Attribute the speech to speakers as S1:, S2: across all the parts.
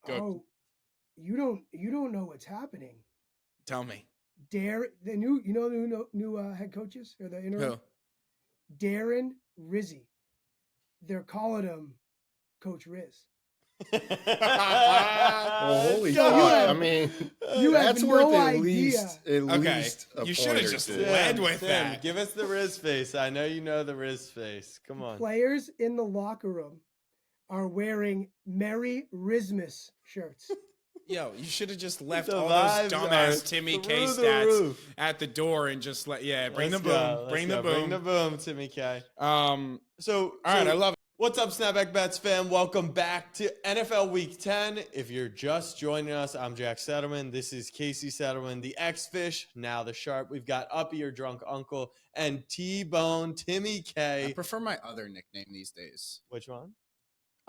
S1: Oh, you don't know what's happening.
S2: Tell me.
S1: The new head coaches or the interim?
S2: Who?
S1: Darren Rizzi. They're calling him Coach Riz.
S3: Holy
S1: So
S3: fuck! I mean,
S1: you have
S3: that's
S1: no
S3: worth at
S1: idea.
S3: least
S2: Okay,
S3: a
S2: you
S3: point
S2: should have
S3: or
S2: just
S3: two.
S2: led with
S4: Tim,
S2: that.
S4: give us the Riz face. I know you know the Riz face. Come on.
S1: Players in the locker room are wearing Merry Rizmas shirts.
S2: Yo, you should have just left
S4: The
S2: all those
S4: vibes
S2: dumbass
S4: are
S2: Timmy K
S4: through the
S2: stats
S4: roof.
S2: at the door and just bring
S4: Let's
S2: the boom,
S4: go,
S2: bring the
S4: let's
S2: boom.
S4: go. Bring the boom, Timmy K.
S2: So,
S4: All right,
S2: I love it.
S4: What's up, Snapback Bets fam? Welcome back to NFL Week 10. If you're just joining us, I'm Jack Settleman. This is Casey Settleman, the X-Fish, now the Sharp. We've got Uppy, your drunk uncle, and T-Bone, Timmy K.
S2: I prefer my other nickname these days.
S4: Which one?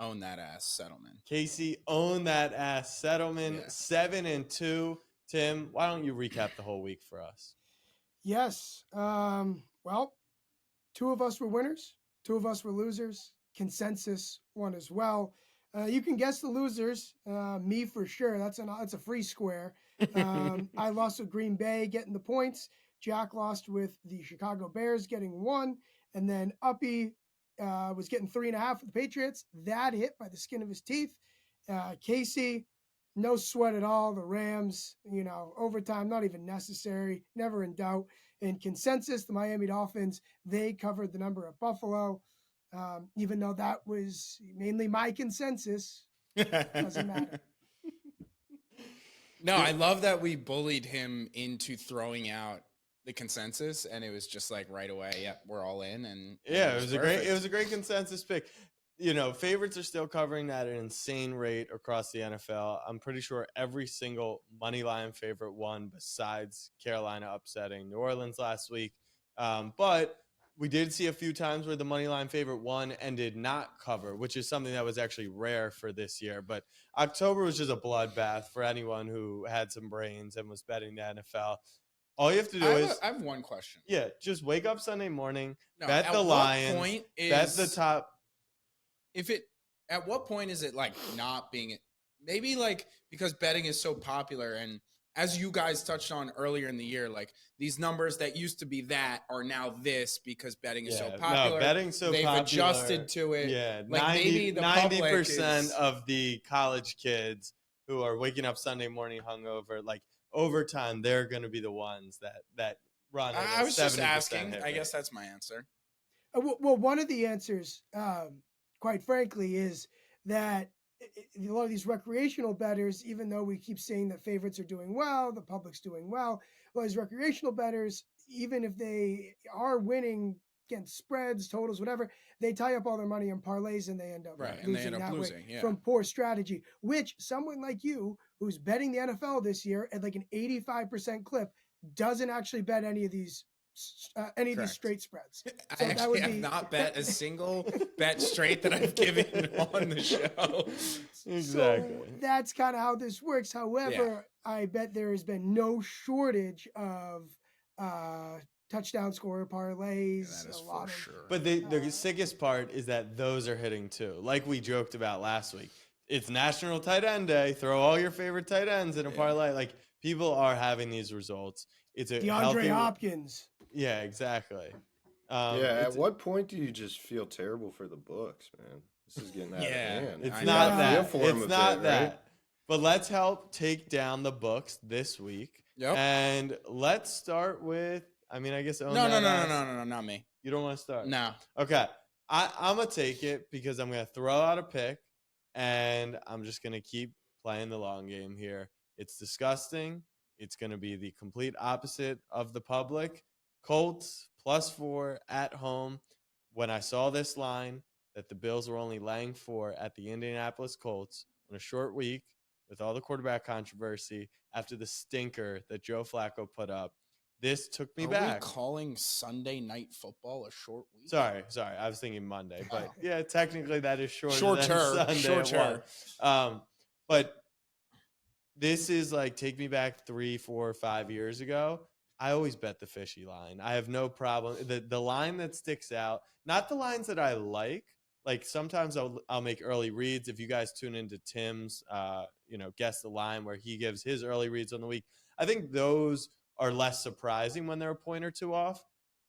S2: Own that ass, Settlement.
S4: Casey, own that ass. Settleman,
S2: Yeah.
S4: 7-2. Tim, why don't you recap the whole week for us?
S1: Yes. Well, 2 of us were winners. 2 of us were losers. Consensus won as well. You can guess the losers. Me for sure. That's a free square. I lost with Green Bay getting the points. Jack lost with the Chicago Bears getting 1, and then Uppy was getting 3.5 with the Patriots. That hit by the skin of his teeth. Casey, no sweat at all. The Rams, overtime, not even necessary, never in doubt. In consensus, the Miami Dolphins, they covered the number at Buffalo. Even though that was mainly my consensus, doesn't matter.
S2: No, I love that we bullied him into throwing out the consensus, and it was just like right away, yep, we're all in. And
S4: Yeah, it was a great consensus pick. Favorites are still covering at an insane rate across the NFL. I'm pretty sure every single money line favorite won besides Carolina upsetting New Orleans last week. But we did see a few times where the money line favorite won and did not cover, which is something that was actually rare for this year. But October was just a bloodbath for anyone who had some brains and was betting the NFL. All you have to do
S2: I have one question.
S4: Yeah, just wake up Sunday morning,
S2: No,
S4: bet the Lions, bet the top.
S2: At what point is it like not being maybe like because betting is so popular, and as you guys touched on earlier in the year, like these numbers that used to be that are now this because betting is so popular.
S4: No, betting's so
S2: they've
S4: popular.
S2: adjusted to it.
S4: Yeah,
S2: like
S4: 90% of the college kids who are waking up Sunday morning hungover, like overtime, they're going to be the ones that run.
S2: I was just asking.
S4: hit
S2: I
S4: rate.
S2: guess that's my answer.
S1: Well, one of the answers, quite frankly, is that a lot of these recreational bettors, even though we keep saying that favorites are doing well, the public's doing well, a lot of these recreational bettors, even if they are winning against spreads, totals, whatever, they tie up all their money in parlays and they end up losing from poor strategy, which someone like you who's betting the NFL this year at like an 85% clip doesn't actually bet any of these straight spreads.
S2: So I actually have not bet a single bet straight that I've given on the show.
S4: Exactly.
S1: So that's kind of how this works. However, I bet there has been no shortage of touchdown scorer parlays.
S2: That is for sure.
S4: But the sickest part is that those are hitting too. Like we joked about last week. It's National Tight End Day. Throw all your favorite tight ends in a parlay. Like people are having these results. It's a
S1: DeAndre Hopkins.
S4: Yeah, exactly.
S3: At what point do you just feel terrible for the books, man? This is getting out of hand.
S4: It's not that. It's not that.
S3: Right?
S4: But let's help take down the books this week.
S2: Yep.
S4: And let's start with, I guess.
S2: No, not me.
S4: You don't want to start?
S2: No.
S4: Okay. I'm going to take it because I'm going to throw out a pick and I'm just going to keep playing the long game here. It's disgusting. It's going to be the complete opposite of the public. Colts +4 at home. When I saw this line that the Bills were only laying 4 at the Indianapolis Colts on a short week with all the quarterback controversy after the stinker that Joe Flacco put up, this took me back.
S2: Are we calling Sunday Night Football a short week?
S4: Sorry. I was thinking Monday, but yeah, technically that is shorter than Sunday.
S2: Shorter.
S4: But this is like take me back 3, 4, 5 years ago. I always bet the fishy line. I have no problem. The line that sticks out, not the lines that I like, Like sometimes I'll make early reads. If you guys tune into Tim's, guess the line where he gives his early reads on the week, I think those are less surprising when they're a point or two off.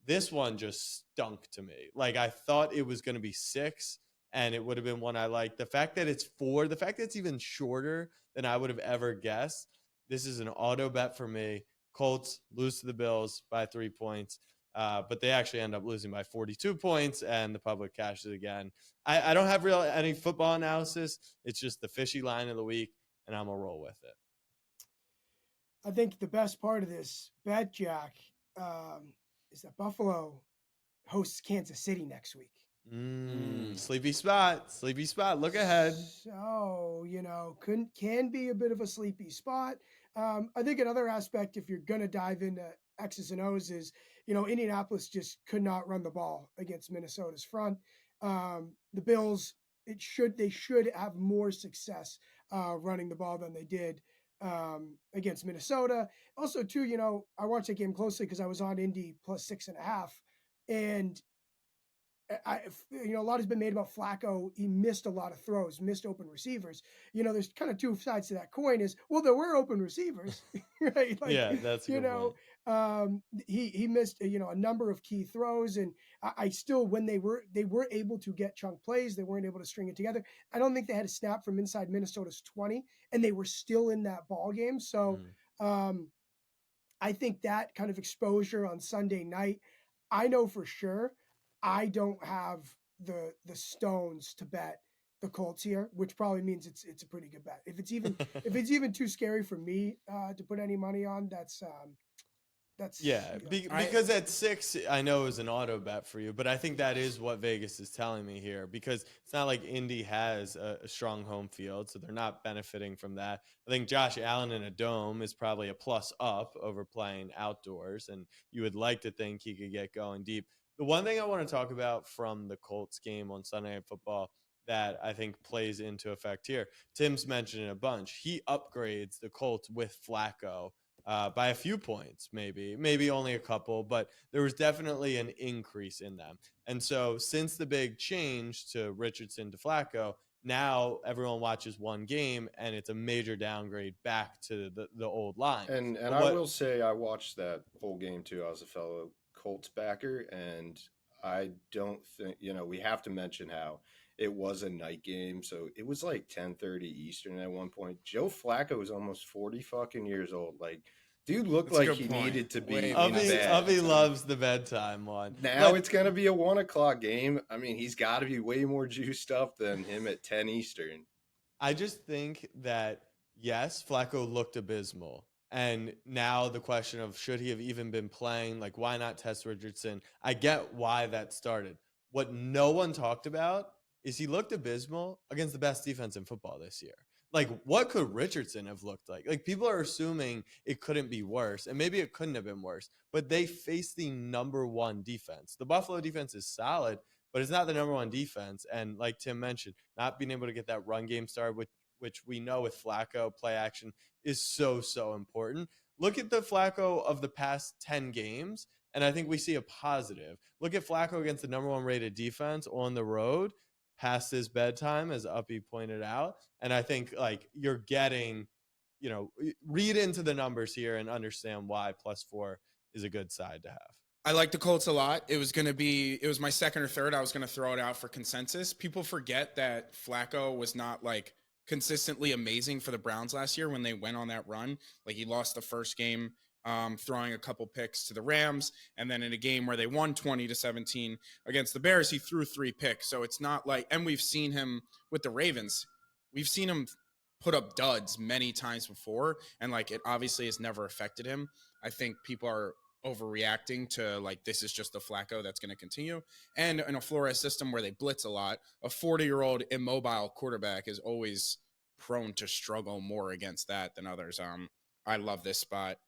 S4: This one just stunk to me. Like I thought it was going to be 6, and it would have been one I liked. The fact that it's 4, the fact that it's even shorter than I would have ever guessed. This is an auto bet for me. Colts lose to the Bills by 3 points. But they actually end up losing by 42 points, and the public cashes again. I don't have any football analysis. It's just the fishy line of the week, and I'm going to roll with it.
S1: I think the best part of this bet, Jack, is that Buffalo hosts Kansas City next week.
S4: Sleepy spot. Look ahead.
S1: So, can be a bit of a sleepy spot. I think another aspect, if you're going to dive into X's and O's, is, Indianapolis just could not run the ball against Minnesota's front. The Bills, they should have more success running the ball than they did against Minnesota. Also, too, I watched that game closely because I was on Indy plus 6.5, and a lot has been made about Flacco. He missed a lot of throws, missed open receivers. There's kind of two sides to that coin. There were open receivers, right? Like,
S4: yeah, that's a good point.
S1: He missed a number of key throws, and I still, when they were able to get chunk plays, they weren't able to string it together. I don't think they had a snap from inside Minnesota's 20, and they were still in that ball game. So I think that kind of exposure on Sunday night, I know for sure I don't have the stones to bet the Colts here, which probably means it's a pretty good bet. If it's even too scary for me to put any money on, that's
S4: because at 6 I know it was an auto bet for you, but I think that is what Vegas is telling me here, because it's not like Indy has a strong home field, so they're not benefiting from that. I think Josh Allen in a dome is probably a plus up over playing outdoors, and you would like to think he could get going deep. The one thing I want to talk about from the Colts game on Sunday Night Football that I think plays into effect here, Tim's mentioned it a bunch. He upgrades the Colts with Flacco by a few points, maybe only a couple, but there was definitely an increase in them. And so since the big change to Richardson to Flacco, now everyone watches one game, and it's a major downgrade back to the old line.
S3: And I will say I watched that whole game too. I was a fellow Colts backer, and I don't think, we have to mention how it was a night game, so it was like 10:30 Eastern at one point. Joe Flacco was almost 40 fucking years old. Like, dude looked like he needed to be in bed.
S4: Uppy loves the bedtime one.
S3: Now it's going to be a 1 o'clock game. I mean, he's got to be way more juiced up than him at 10 Eastern.
S4: I just think that, yes, Flacco looked abysmal. And now the question of should he have even been playing? Like, why not test Richardson? I get why that started. What no one talked about is he looked abysmal against the best defense in football this year. Like, what could Richardson have looked like? Like, people are assuming it couldn't be worse, and maybe it couldn't have been worse, but they faced the number one defense. The Buffalo defense is solid, but it's not the number one defense. And like Tim mentioned, not being able to get that run game started, which we know with Flacco, play action is so important. Look at the Flacco of the past 10 games, and I think we see a positive. Look at Flacco against the number one rated defense on the road past his bedtime, as Uppy pointed out. And I think, like, you're getting, read into the numbers here and understand why +4 is a good side to have.
S2: I like the Colts a lot. It was my second or third. I was going to throw it out for consensus. People forget that Flacco was not like consistently amazing for the Browns last year when they went on that run. Like, he lost the first game throwing a couple picks to the Rams, and then in a game where they won 20-17 against the Bears, he threw 3 picks. So it's not like, and we've seen him with the Ravens. We've seen him put up duds many times before, and like, it obviously has never affected him. I think people are overreacting to like, this is just the Flacco that's going to continue. And in a Flores system where they blitz a lot, a 40-year-old immobile quarterback is always prone to struggle more against that than others. I love this spot.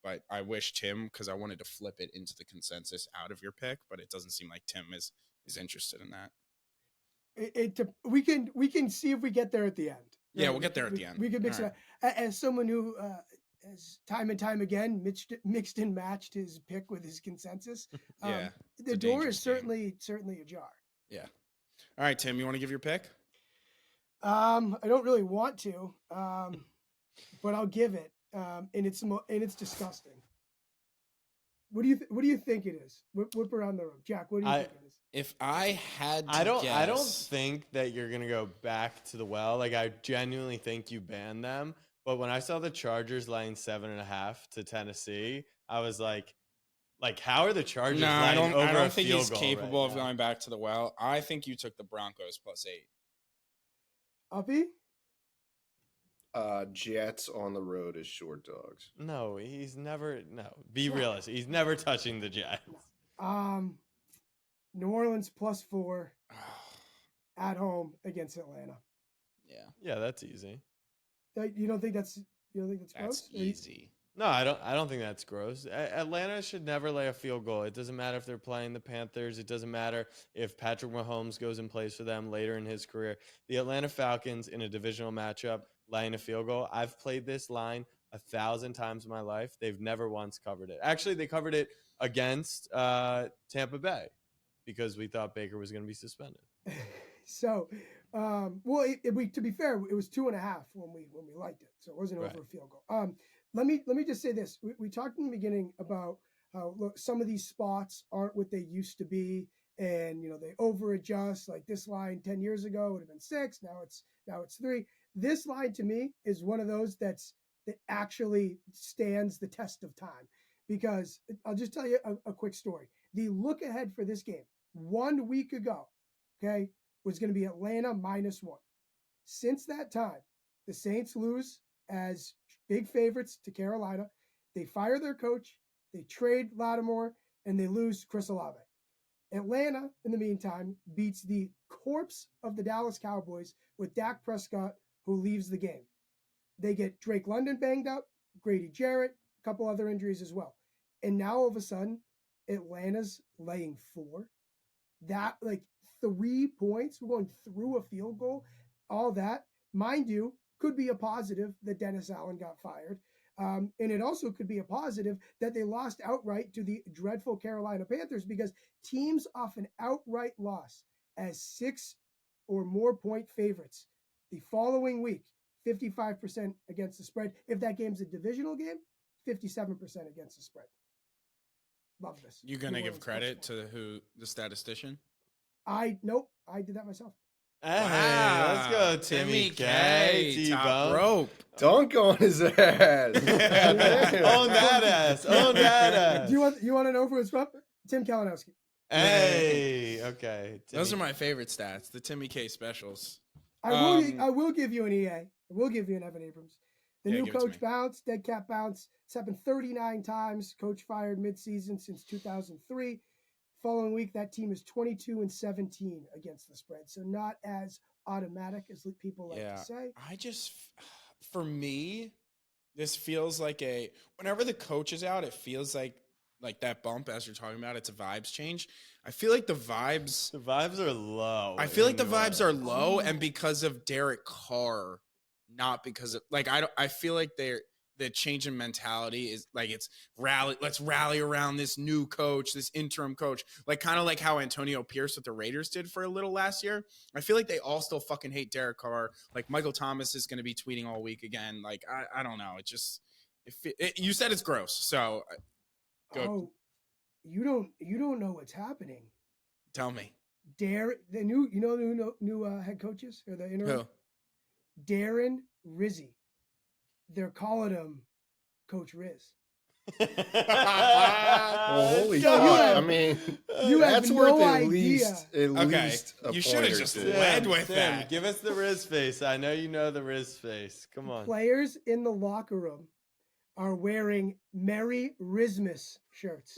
S2: But I wish Tim, because I wanted to flip it into the consensus out of your pick, but it doesn't seem like Tim is interested in that.
S1: We can see if we get there at the end.
S2: Yeah, we'll get there at the end.
S1: We can mix it up. As someone who has time and time again mixed and matched his pick with his consensus, the door is certainly ajar.
S2: Yeah. All right, Tim, you want to give your pick?
S1: I don't really want to, but I'll give it. And it's disgusting. What do you think it is? Whip around the room, Jack. What do you think it is?
S2: If I had to
S4: I don't
S2: guess,
S4: think that you're gonna go back to the well. Like, I genuinely think you banned them. But when I saw the Chargers laying 7.5 to Tennessee, I was like, how are the Chargers
S2: no, I
S4: laying
S2: don't.
S4: over
S2: I
S4: a
S2: don't think
S4: field
S2: he's
S4: goal
S2: capable
S4: right
S2: of
S4: now?
S2: going back to the well. I think you took the Broncos +8.
S1: Uppy?
S3: Jets on the road is short dogs.
S4: No, he's never. No, be realistic. He's never touching the Jets.
S1: New Orleans +4 at home against Atlanta.
S2: Yeah,
S4: Yeah, that's easy.
S1: You don't think that's gross?
S2: that's easy.
S4: No, I don't think that's gross. Atlanta should never lay a field goal. It doesn't matter if they're playing the Panthers. It doesn't matter if Patrick Mahomes goes and plays for them later in his career. The Atlanta Falcons in a divisional matchup laying a field goal. I've played this line 1,000 times in my life. They've never once covered it. Actually, they covered it against Tampa Bay because we thought Baker was going to be suspended.
S1: So, to be fair, it was 2.5 when we liked it, so it wasn't over a field goal. Let me just say this: we talked in the beginning about how some of these spots aren't what they used to be, and they over adjust. Like this line 10 years ago would have been 6, now it's 3. This line to me is one of those that actually stands the test of time, because I'll just tell you a quick story. The look ahead for this game 1 week ago, okay, was going to be Atlanta -1. Since that time, the Saints lose as big favorites to Carolina. They fire their coach, they trade Lattimore, and they lose Chris Olave. Atlanta, in the meantime, beats the corpse of the Dallas Cowboys with Dak Prescott, who leaves the game. They get Drake London banged up, Grady Jarrett, a couple other injuries as well. And now all of a sudden, Atlanta's laying 4. That, 3 points, we're going through a field goal, all that, mind you, could be a positive that Dennis Allen got fired. And it also could be a positive that they lost outright to the dreadful Carolina Panthers, because teams off an outright loss as 6 or more point favorites the following week, 55% against the spread. If that game's a divisional game, 57% against the spread. Love this.
S2: You gonna give credit to the statistician?
S1: Nope, I did that myself.
S4: Hey, let's go, Timmy K.
S2: Top
S4: T-Bone.
S2: rope.
S3: Dunk on his ass.
S4: Own that ass. Own that ass.
S1: Do you want to know who it's from? Tim Kalinowski.
S4: Hey, okay.
S2: Those are my favorite stats. The Timmy K specials.
S1: I will give you an EA. I will give you an Evan Abrams. The new
S2: give it to
S1: coach
S2: me.
S1: bounce, dead cat bounce. It's happened 39 times. Coach fired midseason since 2003. Following week, that team is 22-17 against the spread. So not as automatic as people like to say.
S2: For me, this feels like whenever the coach is out, it feels like that bump, as you're talking about, it's a vibes change. I feel like the vibes
S4: are low.
S2: I feel like the vibes are low, and because of Derek Carr, not because of I feel like the change in mentality is it's let's rally around this new coach, this interim coach, kind of like how Antonio Pierce with the Raiders did for a little last year. I feel like they all still fucking hate Derek Carr. Michael Thomas is going to be tweeting all week again. I don't know. It just you said it's gross, so go.
S1: Oh, you don't know what's happening.
S2: Tell me.
S1: The new head coaches or the interim?
S2: Who?
S1: Darren Rizzi. They're calling him Coach Riz.
S3: Well, holy
S1: So
S3: fuck.
S1: you have
S3: that's
S1: no
S3: worth at
S1: idea.
S3: least
S2: Okay,
S3: a
S2: you
S3: point
S2: should have
S3: or
S2: just
S3: two.
S2: led with
S4: Tim,
S2: that.
S4: Give us the Riz face. I know you know the Riz face. Come on.
S1: Players in the locker room are wearing Merry Rizmas shirts.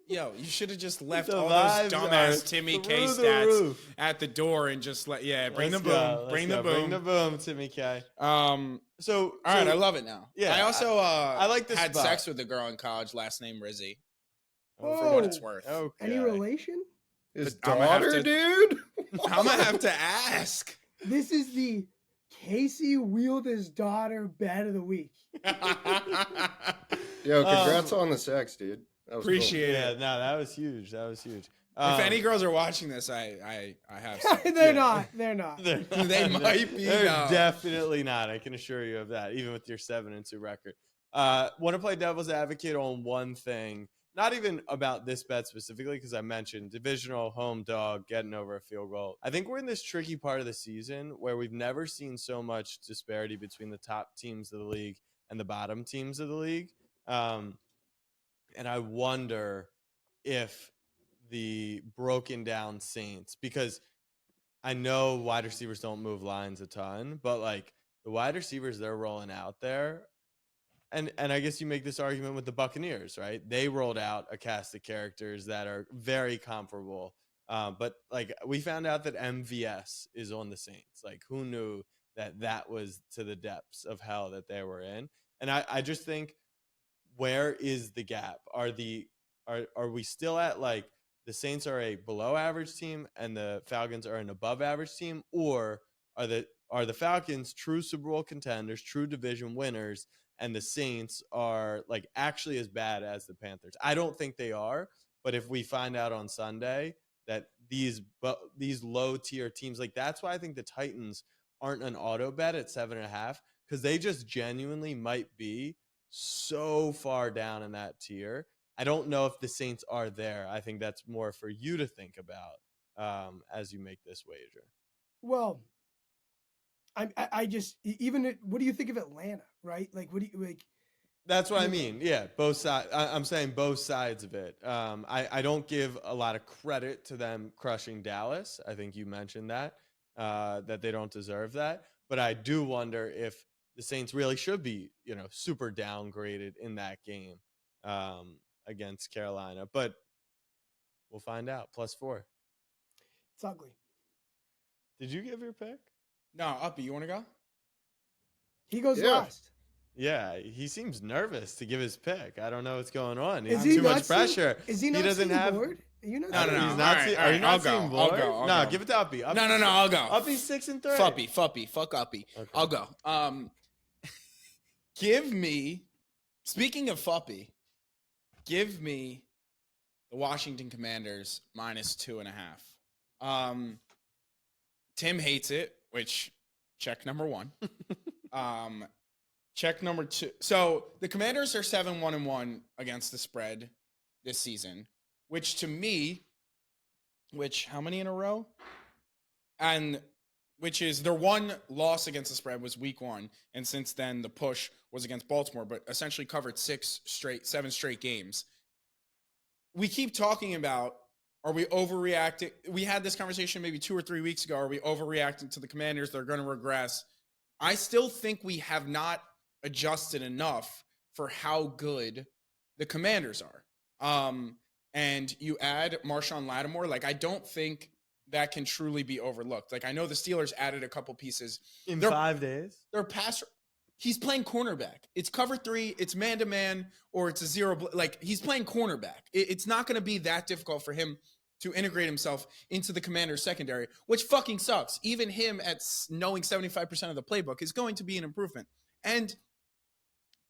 S2: Yo, you should have just left
S4: The
S2: all those
S4: vibes
S2: dumbass
S4: are
S2: Timmy K
S4: through the
S2: stats
S4: roof.
S2: at the door and just bring
S4: Let's
S2: the boom,
S4: go,
S2: bring
S4: let's
S2: the
S4: go.
S2: boom.
S4: Bring the boom, Timmy K.
S2: All right, I love it now.
S4: Yeah,
S2: I also
S4: I like this
S2: had
S4: spot.
S2: sex with a girl in college, last name Rizzy.
S1: Oh.
S2: For what it's worth.
S4: Okay.
S1: Any relation?
S3: His
S2: But I'ma have
S3: daughter,
S2: to-
S3: dude?
S2: I'm gonna have to ask.
S1: This is the Casey wheeled his daughter bet of the week.
S3: Yo, congrats on the sex, dude. That was
S2: Appreciate
S4: Yeah,
S2: it.
S4: no, that was huge. That was huge.
S2: If any girls are watching this, I have some.
S1: They're
S4: Yeah.
S1: not.
S2: They might be,
S4: They're
S2: no.
S4: definitely not. I can assure you of that, even with your 7-2 record. Want to play devil's advocate on one thing, not even about this bet specifically, because I mentioned divisional home dog getting over a field goal. I think we're in this tricky part of the season where we've never seen so much disparity between the top teams of the league and the bottom teams of the league. And I wonder if the broken down Saints, because I know wide receivers don't move lines a ton, but like the wide receivers they're rolling out there, and I guess you make this argument with the Buccaneers, right? They rolled out a cast of characters that are very comparable. But like we found out that MVS is on the Saints. Like who knew that was to the depths of hell that they were in? And I just think, where is the gap? Are we still at like the Saints are a below average team and the Falcons are an above average team, or are the Falcons true Super Bowl contenders, true division winners, and the Saints are like actually as bad as the Panthers? I don't think they are, but if we find out on Sunday that these low tier teams, like that's why I think the Titans aren't an auto bet at 7.5, because they just genuinely might be so far down in that tier. I don't know if the Saints are there. I think that's more for you to think about as you make this wager.
S1: Well, I just even what do you think of Atlanta? Right? Like, what do you like?
S4: That's what I mean. Yeah, both sides. I'm saying both sides of it. I don't give a lot of credit to them crushing Dallas. I think you mentioned that they don't deserve that. But I do wonder if the Saints really should be, super downgraded in that game against Carolina. But we'll find out. +4.
S1: It's ugly.
S4: Did you give your pick?
S2: No, Uppy, you want to go?
S1: He goes
S3: Yeah.
S1: last.
S4: Yeah, he seems nervous to give his pick. I don't know what's going on.
S1: Is
S4: He's
S1: he
S4: too
S1: not
S4: much pressure.
S1: Is he not
S4: doesn't
S1: seeing
S4: have.
S1: bored? Are you not
S2: No, no,
S1: seeing
S2: no.
S4: He's
S1: bored?
S4: not.
S2: All right,
S4: Are
S2: all
S4: you
S2: right,
S4: not
S2: I'll
S4: seeing
S2: go, I'll
S4: bored?
S2: go, I'll
S4: No,
S2: go.
S4: give it to Uppy.
S2: No, I'll go.
S4: Uppy's 6-3.
S2: Fuppy, fuck Uppy.
S4: Okay.
S2: I'll go. Give me, speaking of Fuppy, give me the Washington Commanders -2.5. Tim hates it, which check number one. Check number two. So the Commanders are 7-1-1 against the spread this season, which to me, how many in a row? And which is their one loss against the spread was week 1. And since then the push was against Baltimore, but essentially covered 7 straight games. We keep talking about, are we overreacting? We had this conversation maybe 2 or 3 weeks ago. Are we overreacting to the Commanders? They're going to regress. I still think we have not adjusted enough for how good the Commanders are. And you add Marshawn Lattimore. Like, I don't think that can truly be overlooked. Like, I know the Steelers added a couple pieces.
S4: In 5 days?
S2: Their pass, he's playing cornerback. It's cover 3, it's man-to-man, or it's a zero. Like, he's playing cornerback. It's not going to be that difficult for him to integrate himself into the Commanders secondary, which fucking sucks. Even him at knowing 75% of the playbook is going to be an improvement. And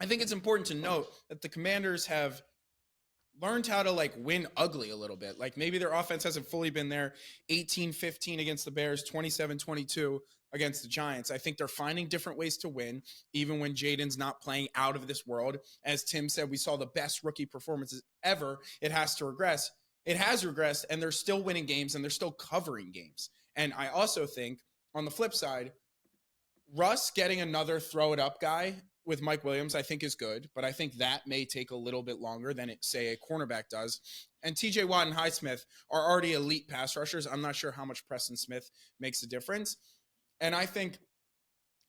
S2: I think it's important to note that the Commanders have learned how to like win ugly a little bit. Like maybe their offense hasn't fully been there. 18-15 against the Bears, 27-22 against the Giants. I think they're finding different ways to win, even when Jaden's not playing out of this world. As Tim said, we saw the best rookie performances ever. It has to regress. It has regressed, and they're still winning games, and they're still covering games. And I also think, on the flip side, Russ getting another throw-it-up guy with Mike Williams, I think is good, but I think that may take a little bit longer than say a cornerback does. And TJ Watt and Highsmith are already elite pass rushers. I'm not sure how much Preston Smith makes a difference. And I think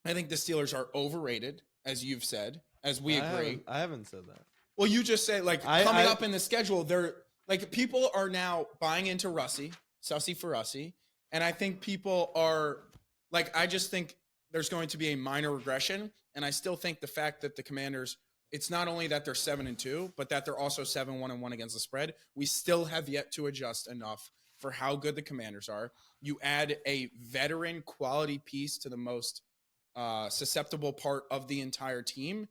S2: the Steelers are overrated, as you've said, as we agree.
S4: I haven't said that.
S2: Well, you just say like coming up in the schedule, they're like people are now buying into Sussy for Ussy. And I think people are like, I just think there's going to be a minor regression. And I still think the fact that the Commanders, it's not only that they're 7-2, but that they're also 7-1-1 against the spread. We still have yet to adjust enough for how good the Commanders are. You add a veteran quality piece to the most susceptible part of the entire team.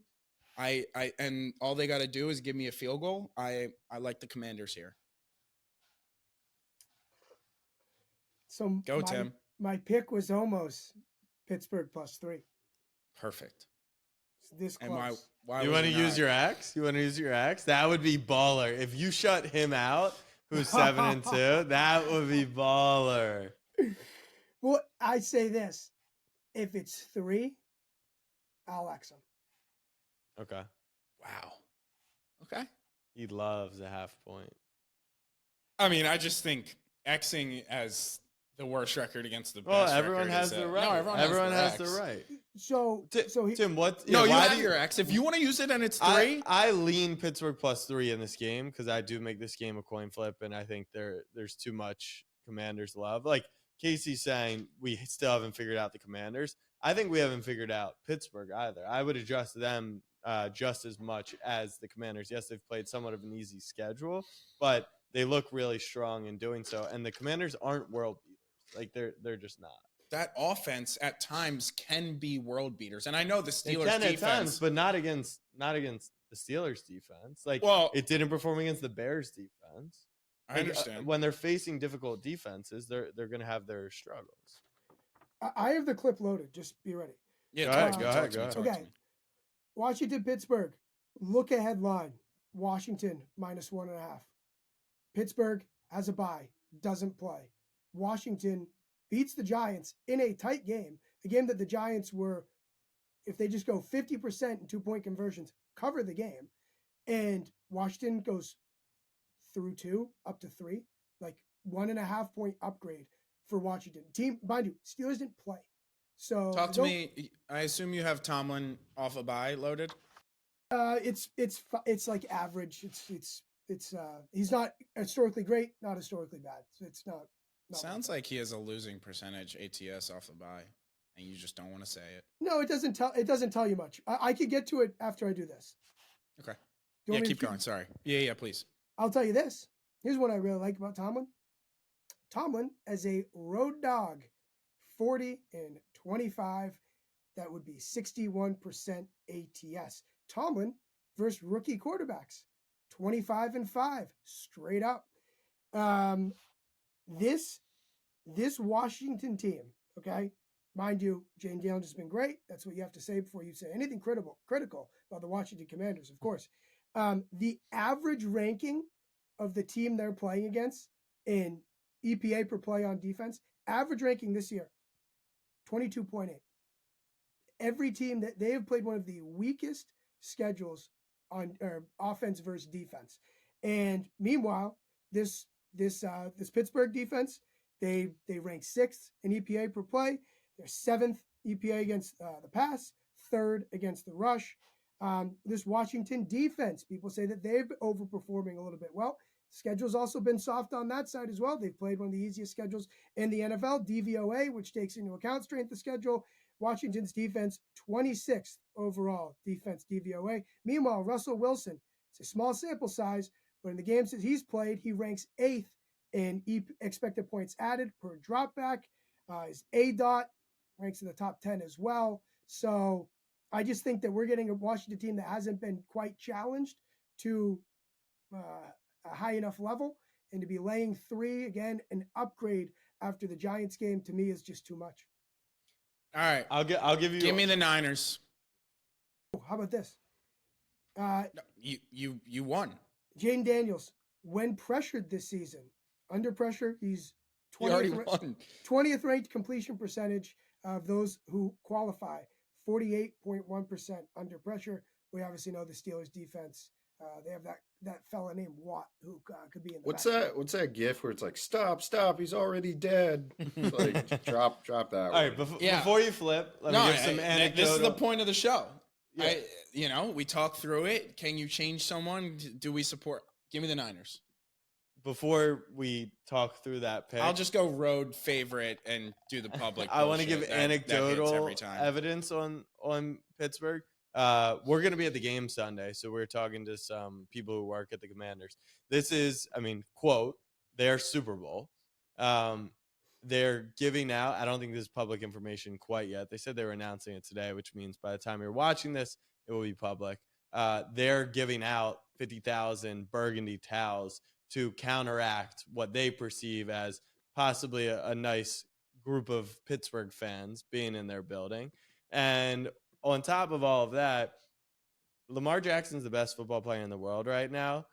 S2: And all they got to do is give me a field goal. I like the Commanders here.
S1: So
S2: Go, Tim.
S1: My pick was almost Pittsburgh +3.
S2: Perfect.
S1: It's this
S2: And
S1: close.
S2: why
S4: You
S2: was
S4: want
S2: it
S4: to use
S2: not?
S4: your X? You want to use your X? That would be baller. If you shut him out, who's 7-2, that would be baller.
S1: Well, I say this: if it's 3, I'll X him.
S4: Okay.
S2: Wow. Okay.
S4: He loves a half point.
S2: I mean, I just think Xing as the worst record against the
S4: Well,
S2: best
S4: everyone
S2: record
S4: has
S2: is
S4: the
S2: a-
S4: right.
S2: No, everyone has
S4: the
S2: X.
S4: right.
S1: So
S4: Tim, what?
S2: No, you
S4: why
S2: have
S4: do
S2: your X. If you want to use it and it's 3,
S4: I lean Pittsburgh +3 in this game because I do make this game a coin flip, and I think there's too much Commanders love. Like Casey's saying, we still haven't figured out the Commanders. I think we haven't figured out Pittsburgh either. I would adjust them just as much as the Commanders. Yes, they've played somewhat of an easy schedule, but they look really strong in doing so. And the Commanders aren't world beaters. Like they're just not.
S2: that offense at times can be world beaters. And I know the
S4: They
S2: Steelers
S4: can
S2: defense,
S4: at times, but not against the Steelers defense. Like
S2: Well-
S4: it didn't perform against the Bears defense.
S2: I understand.
S4: When they're facing difficult defenses, they're going to have their struggles.
S1: I have the clip loaded. Just be ready.
S2: Yeah,
S4: Go
S2: talk
S4: ahead,
S2: to me,
S4: go
S2: talk
S4: ahead,
S2: to
S4: go
S2: me,
S4: ahead.
S2: talk to
S1: Okay.
S2: me.
S1: Washington, Pittsburgh. Look ahead line. Washington -1.5. Pittsburgh has a bye. Doesn't play. Washington beats the Giants in a tight game. A game that the Giants were, if they just go 50% in 2-point conversions, cover the game. And Washington goes through 2 up to 3, like 1.5 point upgrade for Washington. Team, mind you, Steelers didn't play. So
S2: Talk to me. I assume you have Tomlin off a bye loaded.
S1: It's like average. It's he's not historically great, not historically bad. So it's not
S2: Sounds like he has a losing percentage ATS off the bye, and you just don't want to say it.
S1: No, it doesn't tell you much. I could get to it after I do this.
S2: Okay.
S1: You
S2: Yeah,
S1: want me to
S2: keep going. Sorry. Yeah, please.
S1: I'll tell you this. Here's what I really like about Tomlin. Tomlin as a road dog, 40-25. That would be 61% ATS. Tomlin versus rookie quarterbacks, 25-5, straight up. This Washington team, okay, mind you, Jane Daniels has been great. That's what you have to say before you say anything critical about the Washington Commanders, of course. The average ranking of the team they're playing against in EPA per play on defense, average ranking this year, 22.8. Every team that they have played one of the weakest schedules on offense versus defense. And meanwhile, this Pittsburgh defense, they rank 6th in EPA per play. They're 7th EPA against the pass, 3rd against the rush. This Washington defense, people say that they've been overperforming a little bit. Well, schedule's also been soft on that side as well. They've played one of the easiest schedules in the NFL, DVOA, which takes into account strength of schedule. Washington's defense, 26th overall defense DVOA. Meanwhile, Russell Wilson, it's a small sample size, but in the games that he's played, he ranks 8th in expected points added per dropback. His ADOT ranks in the top 10 as well. So I just think that we're getting a Washington team that hasn't been quite challenged to a high enough level, and to be laying 3 again, an upgrade after the Giants game, to me is just too much.
S2: All right.
S4: I'll give you.
S2: Give me the Niners.
S1: How about this?
S2: No, you won.
S1: Jaden Daniels, when pressured this season, under pressure, he's
S2: You already won.
S1: 20th ranked completion percentage of those who qualify, 48.1% under pressure. We obviously know the Steelers defense. They have that fella named Watt who could be in the
S3: What's
S1: backfield.
S3: What's that gif where it's like, stop, he's already dead? It's like, drop that.
S4: All right, before you flip, let me give some anecdotal.
S2: This is the point of the show.
S4: Yeah.
S2: We talk through it. Can you change someone? Do we support? Give me the Niners.
S4: Before we talk through that pick,
S2: I'll just go road favorite and do the public.
S4: I want to
S2: bullshit
S4: give
S2: that hits
S4: anecdotal
S2: every time.
S4: evidence on Pittsburgh. We're going to be at the game Sunday, so we're talking to some people who work at the Commanders. This is, quote, their Super Bowl. They're giving out, I don't think this is public information quite yet. They said they were announcing it today, which means by the time you're watching this, it will be public. They're giving out 50,000 burgundy towels to counteract what they perceive as possibly a nice group of Pittsburgh fans being in their building. And on top of all of that, Lamar Jackson's the best football player in the world right now.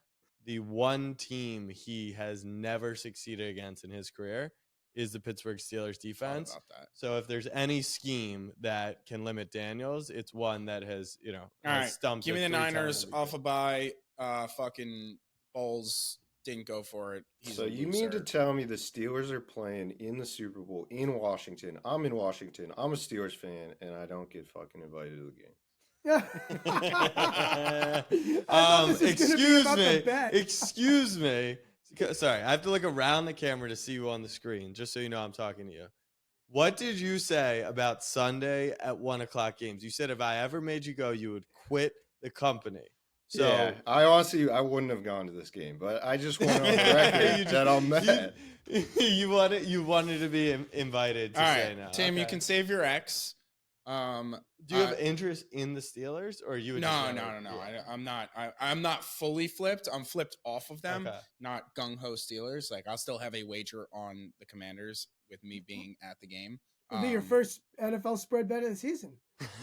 S4: The one team he has never succeeded against in his career is the Pittsburgh Steelers defense.
S2: About that.
S4: So if there's any scheme that can limit Daniels, it's one that has,
S2: All
S4: has
S2: right,
S4: stumped.
S2: give me
S4: it
S2: the
S4: 3 times
S2: Niners
S4: every
S2: off
S4: game.
S2: a bye. Fucking Bowles didn't go for it. He's
S3: So
S2: a
S3: you mean to
S2: loser.
S3: tell me the Steelers are playing in the Super Bowl in Washington? I'm in Washington. I'm a Steelers fan, and I don't get fucking invited to the game.
S1: I thought this was gonna be about the bet.
S4: Excuse me. Sorry, I have to look around the camera to see you on the screen, just so you know I'm talking to you. What did you say about Sunday at 1:00 games? You said if I ever made you go, you would quit the company. So
S3: Yeah, I honestly wouldn't have gone to this game, but I just want on the record that I'm mad.
S4: You wanted to be invited to
S2: All
S4: say
S2: right,
S4: no.
S2: Tim, you
S4: Okay.
S2: can save your X.
S4: Do you have interest in the Steelers, or you? Would
S2: No.
S4: just
S2: I, I'm not. I'm not fully flipped. I'm flipped off of them.
S4: Okay.
S2: Not gung ho Steelers. Like I'll still have a wager on the Commanders with me being at the game.
S1: It'll be your first NFL spread bet of the season.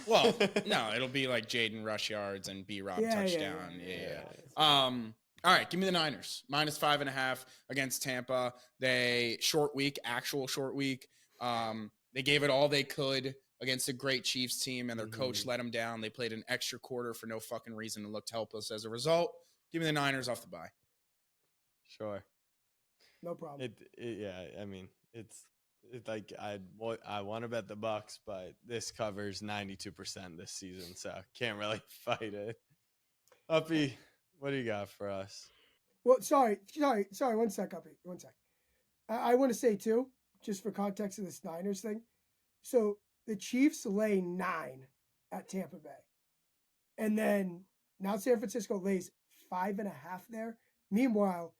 S2: Well, no, it'll be like Jaden rush yards and B Rob touchdown. Yeah. All right, give me the Niners -5.5 against Tampa. Actual short week. They gave it all they could against a great Chiefs team, and their coach let them down. They played an extra quarter for no fucking reason and looked helpless as a result. Give me the Niners off the bye.
S4: Sure.
S1: No problem.
S4: I mean, it's like I want to bet the Bucks, but this covers 92% this season, so can't really fight it. Uppy, what do you got for us?
S1: Well, sorry. 1 sec, Uppy. 1 sec. I want to say too, just for context of this Niners thing. So the Chiefs lay 9 at Tampa Bay, and then now San Francisco lays 5.5 there. Meanwhile,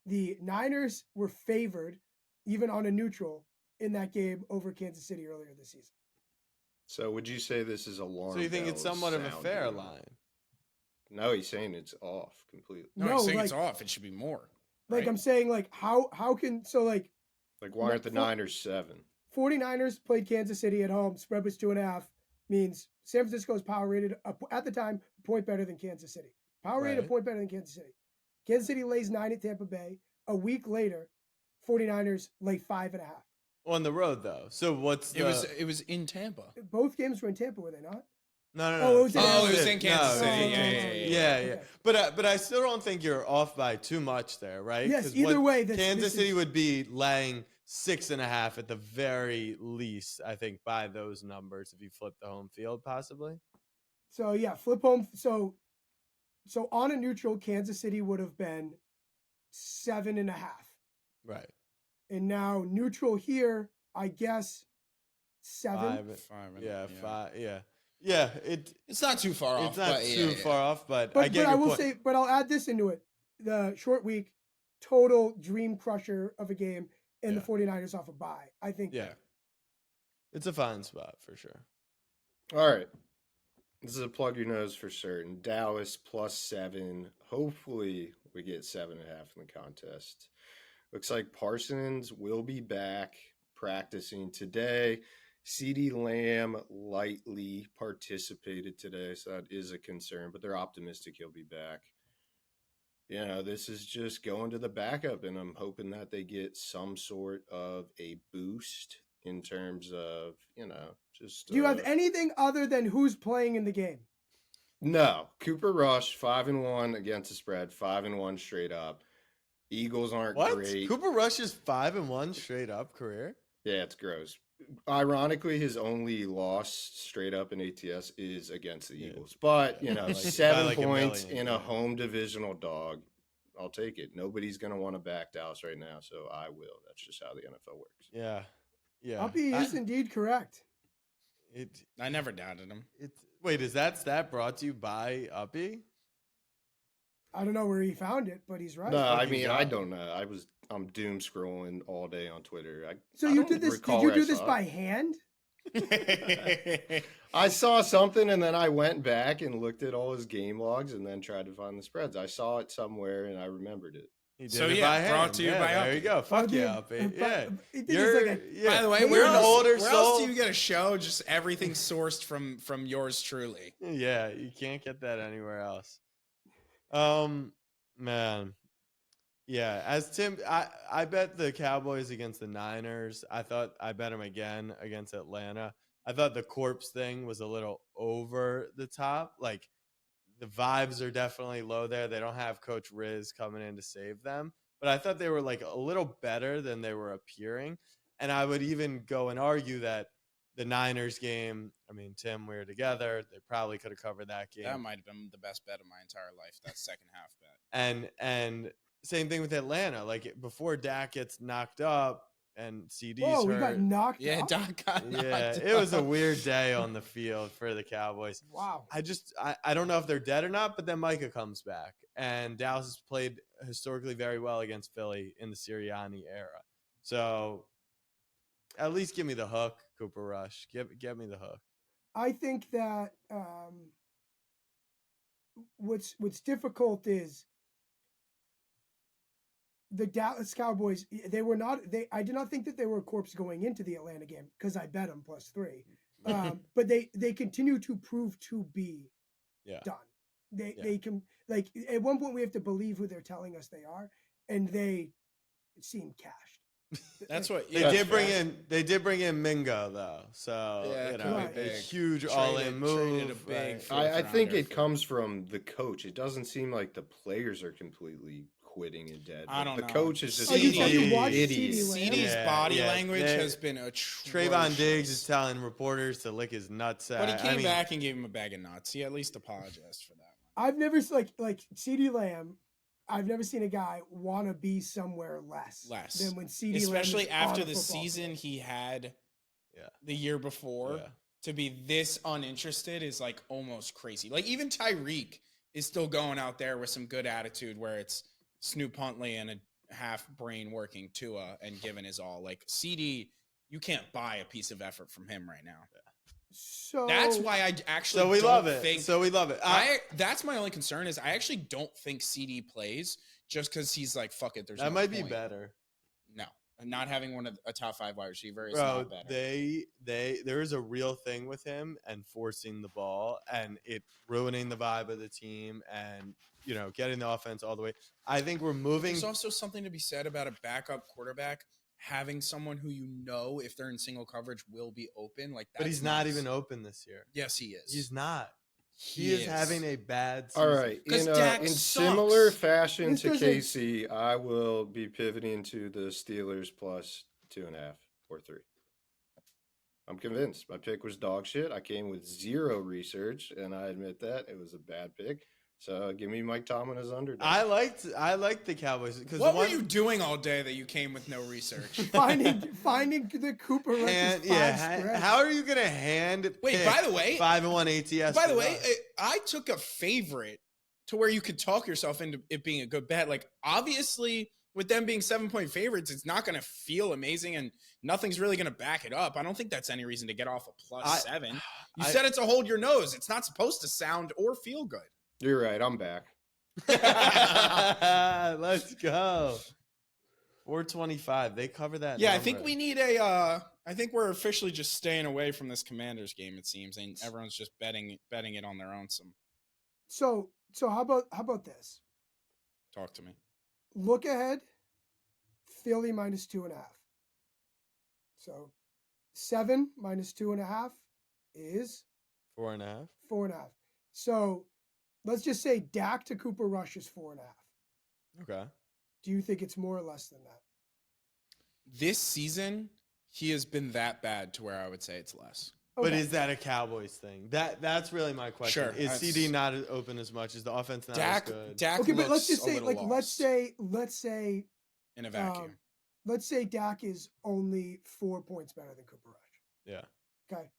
S1: the Niners were favored, even on a neutral, in that game over Kansas City earlier this season.
S3: So would you say this is alarm?
S4: So you think it's
S3: bells
S4: somewhat of a
S3: sounding?
S4: fair line?
S3: No, he's saying it's off completely.
S2: No, he's saying it's off. It should be more.
S1: Like
S2: right?
S1: I'm saying, like how can
S3: Like why aren't the Niners 7?
S1: 49ers played Kansas City at home. Spread was 2.5. Means San Francisco is power rated at the time a point better than Kansas City. Power rated a point better than Kansas City. Kansas City lays 9 at Tampa Bay. A week later, 49ers lay 5.5.
S4: On the road though. So what's
S2: it was in Tampa.
S1: Both games were in Tampa, were they not?
S4: No.
S1: It
S2: was in Kansas City.
S4: Yeah.
S1: Okay.
S4: But I still don't think you're off by too much there, right?
S1: Yes,
S4: 'Cause
S1: either way,
S4: Kansas City would be laying 6.5 at the very least, I think, by those numbers if you flip the home field, possibly.
S1: So yeah, flip home. So on a neutral, Kansas City would have been 7.5.
S4: Right.
S1: And now neutral here, I guess 7.
S4: 5. Yeah, 5. Yeah.
S2: It's not too far off.
S4: It's not too far off, but
S1: But
S4: I get your
S1: I will
S4: point.
S1: say, but I'll add this into it. The short week, total dream crusher of a game, and the 49ers off a bye. I think.
S4: Yeah. It's a fine spot for sure.
S3: All right. This is a plug your nose for certain. Dallas +7. Hopefully we get 7.5 in the contest. Looks like Parsons will be back practicing today. CeeDee Lamb lightly participated today, so that is a concern, but they're optimistic he'll be back. You know, this is just going to the backup, and I'm hoping that they get some sort of a boost in terms of, just...
S1: Do you have anything other than who's playing in the game?
S3: No. Cooper Rush, 5-1 against the spread, 5-1 straight up. Eagles aren't great.
S4: Cooper Rush's 5-1 straight up career?
S3: Yeah, it's gross. Ironically, his only loss straight up in ATS is against the Eagles. But, 7 points in a home divisional dog. I'll take it. Nobody's going to want to back Dallas right now, so I will. That's just how the NFL works.
S4: Yeah.
S1: Uppy is indeed correct.
S2: I never doubted him.
S4: Wait, is that stat brought to you by Uppy?
S1: I don't know where he found it, but he's right.
S3: No, I mean, I don't know. I'm doom scrolling all day on Twitter.
S1: Did you do this by hand?
S3: I saw something and then I went back and looked at all his game logs and then tried to find the spreads. I saw it somewhere and I remembered it.
S4: He did
S2: So,
S4: it
S2: yeah,
S4: by
S2: brought
S4: hand.
S2: to you
S4: Yeah,
S2: by
S4: there
S2: Uppy.
S4: you go. Fuck
S1: dude,
S4: yeah, Uppy. Yeah.
S1: He's
S4: You're,
S1: like
S4: yeah.
S2: By the way,
S4: You're
S2: where
S4: an
S2: else,
S4: older
S2: where
S4: soul.
S2: else do you get a show? Just everything sourced from yours truly.
S4: Yeah, you can't get that anywhere else. Man. Yeah, as Tim, I bet the Cowboys against the Niners. I bet them again against Atlanta. I thought the corpse thing was a little over the top. Like, the vibes are definitely low there. They don't have Coach Riz coming in to save them. But I thought they were like a little better than they were appearing. And I would even go and argue that the Niners game, I mean, Tim, we were together. They probably could have covered that game.
S2: That might have been the best bet of my entire life, that second half bet.
S4: And same thing with Atlanta. Like, before Dak gets knocked up and CD's
S1: Whoa, we
S4: hurt.
S1: got knocked
S2: Yeah,
S1: up.
S2: Doc got
S4: Yeah,
S2: knocked
S4: it was a
S2: up.
S4: weird day on the field for the Cowboys.
S1: Wow.
S4: I don't know if they're dead or not, but then Micah comes back. And Dallas has played historically very well against Philly in the Sirianni era. So at least give me the hook, Cooper Rush. Get me the hook.
S1: I think that what's difficult is the Dallas Cowboys. They were not. I did not think that they were a corpse going into the Atlanta game because I bet them +3. But they continue to prove to be done. They can, like, at one point we have to believe who they're telling us they are, and they seem cashed.
S2: That's what
S4: They did bring in Mingo though, so
S2: Yeah,
S4: you know,
S1: right.
S4: a huge
S2: Traded-
S4: all-in move.
S2: traded a big
S4: right.
S2: for-
S3: I
S2: fourth
S3: think
S2: rounder
S3: it
S2: for-
S3: comes from the coach. It doesn't seem like the players are completely quitting and dead.
S2: I don't
S3: the
S2: know.
S3: coach is just
S1: Oh, you said you
S3: an
S1: watched
S3: idiot.
S1: CeeDee Lamb?
S2: CD's
S4: Yeah,
S2: body
S4: yeah,
S2: language
S4: they-
S2: has been atrocious.
S4: Trayvon Diggs is telling reporters to lick his nuts.
S2: But he came back and gave him a bag of nuts. He at least apologized for that.
S1: I've never like CeeDee Lamb. I've never seen a guy want to be somewhere less than when CeeDee Lamb,
S2: especially
S1: is
S2: after
S1: on a
S2: the
S1: football
S2: season
S1: field.
S2: he had
S4: Yeah.
S2: the year before.
S4: Yeah.
S2: To be this uninterested is like almost crazy. Like, even Tyreek is still going out there with some good attitude, where it's Snoop Huntley and a half brain working Tua and giving his all. Like, CD, you can't buy a piece of effort from him right now.
S1: So
S2: That's why I actually
S4: So we
S2: don't
S4: love it.
S2: think
S4: So we love it.
S2: that's my only concern is I actually don't think CD plays just because he's like, fuck it. There's
S4: that
S2: no
S4: might be
S2: point.
S4: better.
S2: No, not having one of a top 5 wide receiver is
S4: Bro,
S2: not better.
S4: there is a real thing with him and forcing the ball and it ruining the vibe of the team and, you know, getting the offense all the way. I think we're moving.
S2: There's also something to be said about a backup quarterback having someone who, you know, if they're in single coverage will be open. Like,
S4: but he's not even open this year.
S2: Yes, he is.
S4: He's not. He is having a bad season.
S3: All right.
S2: 'Cause
S3: In
S2: Dak
S3: similar
S2: sucks.
S3: fashion
S1: This
S3: to
S1: doesn't-
S3: KC, I will be pivoting to the Steelers +2.5 or 3. I'm convinced. My pick was dog shit. I came with 0 research, and I admit that it was a bad pick. So give me Mike Tomlin as underdog.
S4: I liked the Cowboys because
S2: What were you doing all day that you came with no research?
S1: finding the Cooper Rush's
S4: hand,
S1: 5
S4: yeah.
S1: stretch.
S4: How are you gonna hand?
S2: Wait,
S4: pick
S2: by the way,
S4: 5-1 ATS.
S2: By the
S4: for
S2: way,
S4: us?
S2: I took a favorite to where you could talk yourself into it being a good bet. Like, obviously, with them being 7-point favorites, it's not going to feel amazing, and nothing's really going to back it up. I don't think that's any reason to get off a +7. You said it to hold your nose. It's not supposed to sound or feel good.
S3: You're right. I'm back.
S4: Let's go. 425. They cover that.
S2: Yeah, I
S4: number.
S2: think we need I think we're officially just staying away from this Commanders game, it seems, and everyone's just betting it on their own.
S1: So how about this?
S2: Talk to me.
S1: Look ahead. Philly -2.5. So 7 -2.5 is
S4: 4.5.
S1: 4.5. So let's just say Dak to Cooper Rush is 4.5.
S4: Okay.
S1: Do you think it's more or less than that?
S2: This season, he has been that bad to where I would say it's less.
S4: But
S1: Okay.
S4: is that a Cowboys thing? That's really my question.
S2: Sure,
S4: Is
S2: that's-
S4: CD not open as much? Is the offense not as good?
S2: Dak
S1: Okay, but let's
S2: looks
S1: just
S2: a
S1: say,
S2: little
S1: like,
S2: lost
S1: let's say
S2: in a vacuum.
S1: let's say Dak is only 4 points better than Cooper Rush.
S4: Yeah.
S1: Okay.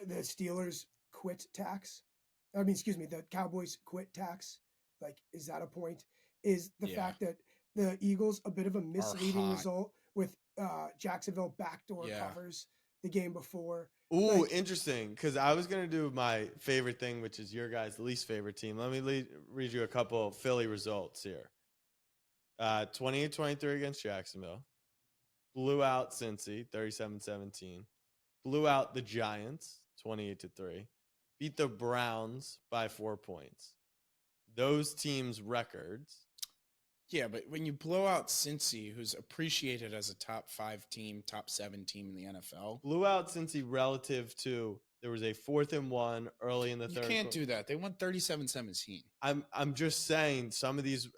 S1: The Steelers quit tax. I mean, excuse me, the Cowboys quit tax. Like, is that a point? Is the
S2: Yeah.
S1: fact that the Eagles a bit of a misleading
S2: hot.
S1: result with Jacksonville backdoor
S2: Yeah.
S1: covers the game before?
S4: Ooh,
S1: Like-
S4: interesting. Because I was gonna do my favorite thing, which is your guys' least favorite team. Let me read you a couple of Philly results here. 28-23 against Jacksonville. Blew out Cincy 37-17. Blew out the Giants 28-3. Beat the Browns by 4 points. Those teams' records.
S2: Yeah, but when you blow out Cincy, who's appreciated as a top 5 team, top 7 team in the NFL,
S4: Blew out Cincy relative to there was a 4th and 1 early in the
S2: you
S4: third.
S2: can't do that. They won 37-17.
S4: I'm just saying some of these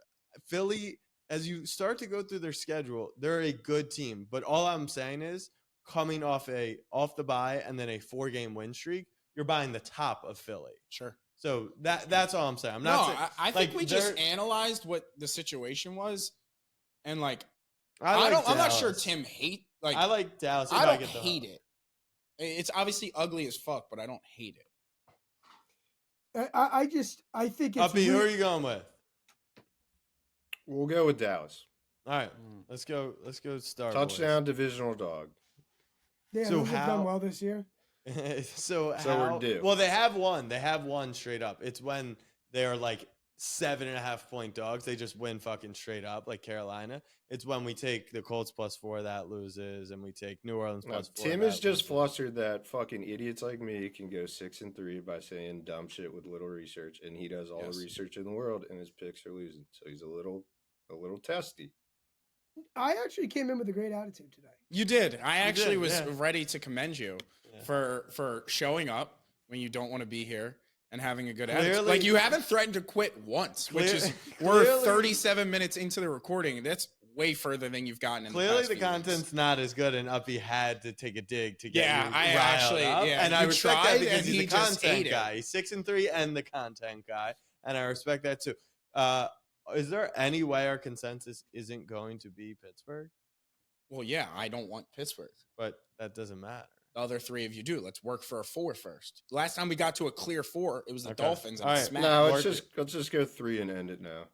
S4: Philly, as you start to go through their schedule, they're a good team. But all I'm saying is coming off the bye and then a 4-game win streak, you're buying the top of Philly.
S2: Sure.
S4: So that's all I'm saying. I'm not saying,
S2: I think we just analyzed what the situation was, and I'm not sure Tim hate.
S4: I like Dallas.
S2: I don't hate it. It's obviously ugly as fuck, but I don't hate it.
S1: I think it's
S4: Uppy, who are you going with?
S3: We'll go with Dallas.
S4: All right, let's go. Start
S3: Touchdown, divisional dog.
S1: Yeah,
S4: So
S1: they've done well this year.
S4: so
S3: we're due.
S4: Well, they have won. They have won straight up. It's when they're like 7.5 point dogs. They just win fucking straight up, like Carolina. It's when we take the Colts +4 that loses, and we take New Orleans +4.
S3: Tim is just flustered that fucking idiots like me can go 6-3 by saying dumb shit with little research, and he does all the research in the world, and his picks are losing. So he's a little testy.
S1: I actually came in with a great attitude today.
S2: You did. I actually was ready to commend you for showing up when you don't want to be here and having a good attitude. Like, you haven't threatened to quit once, which is we're 37 minutes into the recording. That's way further than you've gotten in
S4: clearly
S2: the past few
S4: content's
S2: weeks.
S4: not as good, and Uppy had to take a dig to get you
S2: I
S4: riled
S2: actually
S4: up.
S2: yeah,
S4: and I respect that because
S2: and
S4: he's
S2: he
S4: the
S2: just
S4: content
S2: ate it.
S4: guy. He's 6-3 and the content guy, and I respect that too. Is there any way our consensus isn't going to be Pittsburgh?
S2: Well, yeah, I don't want Pittsburgh,
S4: but that doesn't matter.
S2: The other 3 of you do. Let's work for a 4 first. Last time we got to a clear 4, it was the
S4: Okay.
S2: Dolphins. And
S4: All right.
S3: No, let's just go 3 and end it now.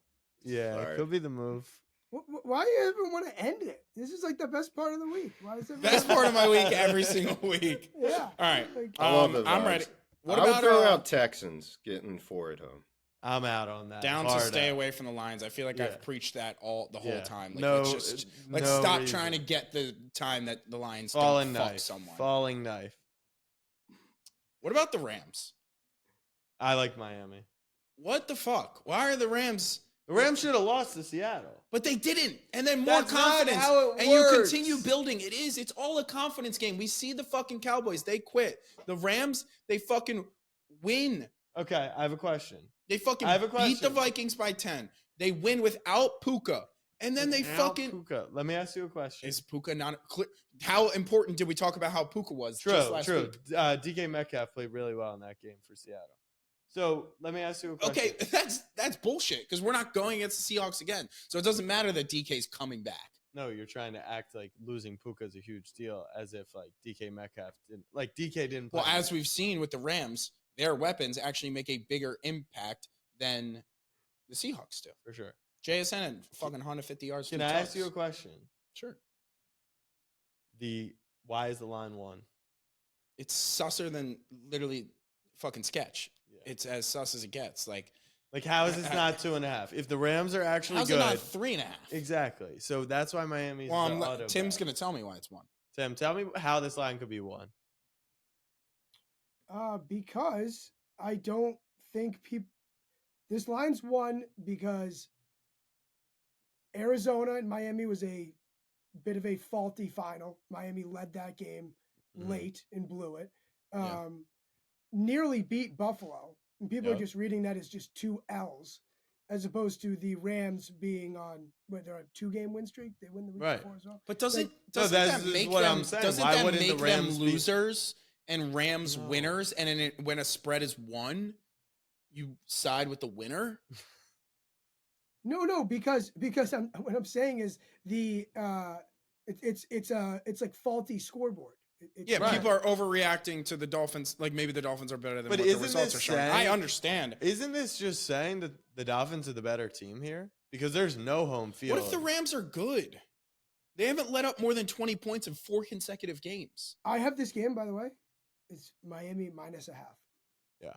S4: Yeah, it could be the move.
S1: Why do you even want to end it? This is like the best part of the week. Why is it
S2: best part of my week every single week?
S1: Yeah.
S2: All right.
S3: I love it.
S2: I'm ready. What
S3: I would
S2: about
S3: throw out Texans getting 4 at home?
S4: I'm out on that.
S2: Down to stay away from the Lions. I feel like I've preached that the whole time. Like, let's stop trying to get the time that the Lions don't fuck someone.
S4: Falling knife.
S2: What about the Rams?
S4: I like Miami.
S2: What the fuck? Why are the Rams?
S4: The Rams should have lost to Seattle.
S2: But they didn't. And then more
S4: That's
S2: confidence.
S4: not how it
S2: and
S4: works.
S2: you continue building. It's all a confidence game. We see the fucking Cowboys. They quit. The Rams, they fucking win.
S4: Okay, I have a question.
S2: They fucking beat the Vikings by 10. They win without Puka. And then they fucking
S4: Puka. Let me ask you a question.
S2: Is Puka not clear? How important did we talk about how Puka was just last week?
S4: DK Metcalf played really well in that game for Seattle. So let me ask you a question.
S2: Okay, that's bullshit because we're not going against the Seahawks again. So it doesn't matter that DK's coming back.
S4: No, you're trying to act like losing Puka is a huge deal, as if like DK Metcalf didn't. Like DK didn't play.
S2: Well, as we've seen with the Rams, their weapons actually make a bigger impact than the Seahawks do.
S4: For sure.
S2: JSN had fucking 150 yards.
S4: Can I ask you a question?
S2: Sure.
S4: Why is the line 1?
S2: It's susser than literally fucking sketch. Yeah. It's as sus as it gets. Like
S4: how is this not 2.5? If the Rams are actually
S2: how's
S4: good,
S2: it not 3.5?
S4: Exactly. So that's why Miami's.
S2: Well, Tim's gonna tell me why it's 1.
S4: Tim, tell me how this line could be 1.
S1: Because I don't think this line's 1 because Arizona and Miami was a bit of a faulty final. Miami led that game late and blew it. Nearly beat Buffalo. And people are just reading that as just 2 L's as opposed to the Rams being on they're on a 2-game win streak. They win the week before as well.
S2: But doesn't that make them
S4: the Rams
S2: losers and Rams winners? And when a spread is 1, you side with the winner?
S1: No, because what I'm saying is it's like faulty scoreboard.
S2: People are overreacting to the Dolphins. Like maybe the Dolphins are better than what the results are showing. I understand.
S4: Isn't this just saying that the Dolphins are the better team here? Because there's no home field.
S2: What if the Rams are good? They haven't let up more than 20 points in 4 consecutive games.
S1: I have this game, by the way. It's Miami -0.5.
S4: Yeah.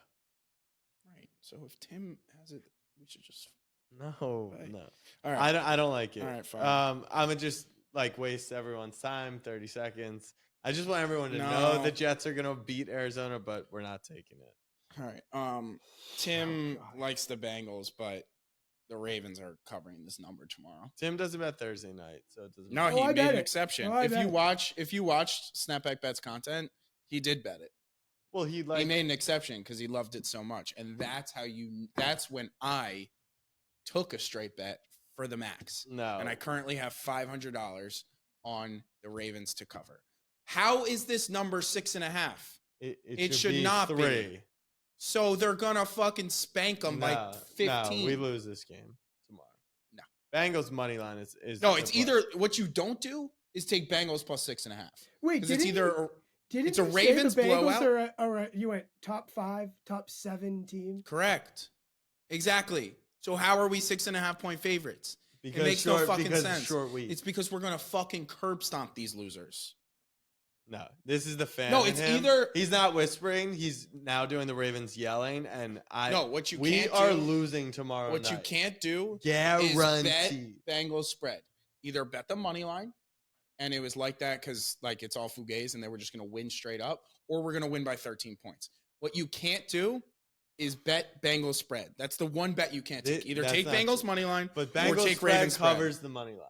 S2: Right. So if Tim has it, we should just
S4: No,
S1: Right.
S4: no.
S2: All right.
S4: I don't like it.
S2: All right, fine.
S4: I'm gonna just like waste everyone's time, 30 seconds. I just want everyone to know
S2: No.
S4: the Jets are gonna beat Arizona, but we're not taking it.
S2: All right. Tim
S1: God.
S2: likes the Bengals, but the Ravens are covering this number tomorrow.
S4: Tim does it bet Thursday night, so it doesn't
S2: No,
S4: matter.
S2: he
S1: I
S2: made
S1: bet
S2: an
S1: it.
S2: exception.
S1: Oh, I
S2: if
S1: bet
S2: you
S1: it.
S2: watched Snapback Bets content, he did bet it.
S4: Well, he
S2: He made an exception because he loved it so much, and that's when I took a straight bet for the max.
S4: no.
S2: And I currently have $500 on the Ravens to cover. How is this number 6.5?
S4: It
S2: should
S4: be
S2: not be.
S4: 3.
S2: So they're gonna fucking spank them by 15.
S4: No, we lose this game tomorrow.
S2: No.
S4: Bengals money line is
S2: No,
S4: the
S2: it's
S4: play.
S2: either what you don't do is take Bengals plus 6.5.
S1: Wait,
S2: Because it's either
S1: didn't
S2: it's a
S1: you say
S2: Ravens
S1: the Bengals
S2: blowout.
S1: you went top 5, top 7 team?
S2: correct. Exactly. So how are we 6.5 point favorites?
S4: because
S2: it makes
S4: short,
S2: no fucking
S4: because
S2: sense.
S4: Short week.
S2: It's because we're gonna fucking curb stomp these losers.
S4: No, this is the fan.
S2: No,
S4: in
S2: it's
S4: him.
S2: either-
S4: he's not whispering. He's now doing the Ravens yelling, and
S2: No, what you
S4: we
S2: can't
S4: are
S2: do,
S4: losing tomorrow
S2: what
S4: night.
S2: you can't do is
S4: Guaranteed.
S2: bet Bengals spread. Either bet the money line, and it was like that because like it's all fugazi and they were just going to win straight up, or we're going to win by 13 points. What you can't do is bet Bengals spread. That's the one bet you can't take. Either
S4: That's
S2: take
S4: not
S2: Bengals
S4: true.
S2: money line,
S4: But
S2: or
S4: Bengals
S2: take
S4: spread
S2: Ravens spread.
S4: covers the money line.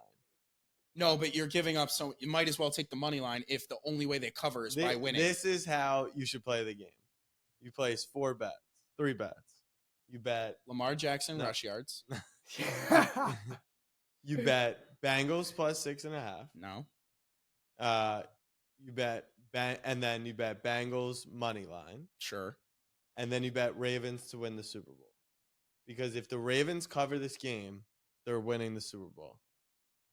S2: No, but you're giving up. So you might as well take the money line if the only way they cover is by winning.
S4: This is how you should play the game. You place 3 bets. You bet.
S2: Lamar Jackson
S4: No.
S2: rush yards.
S4: You bet Bengals plus 6.5.
S2: No.
S4: You bet and then you bet Bengals money line,
S2: Sure.
S4: and then you bet Ravens to win the Super Bowl. Because if the Ravens cover this game, they're winning the Super Bowl.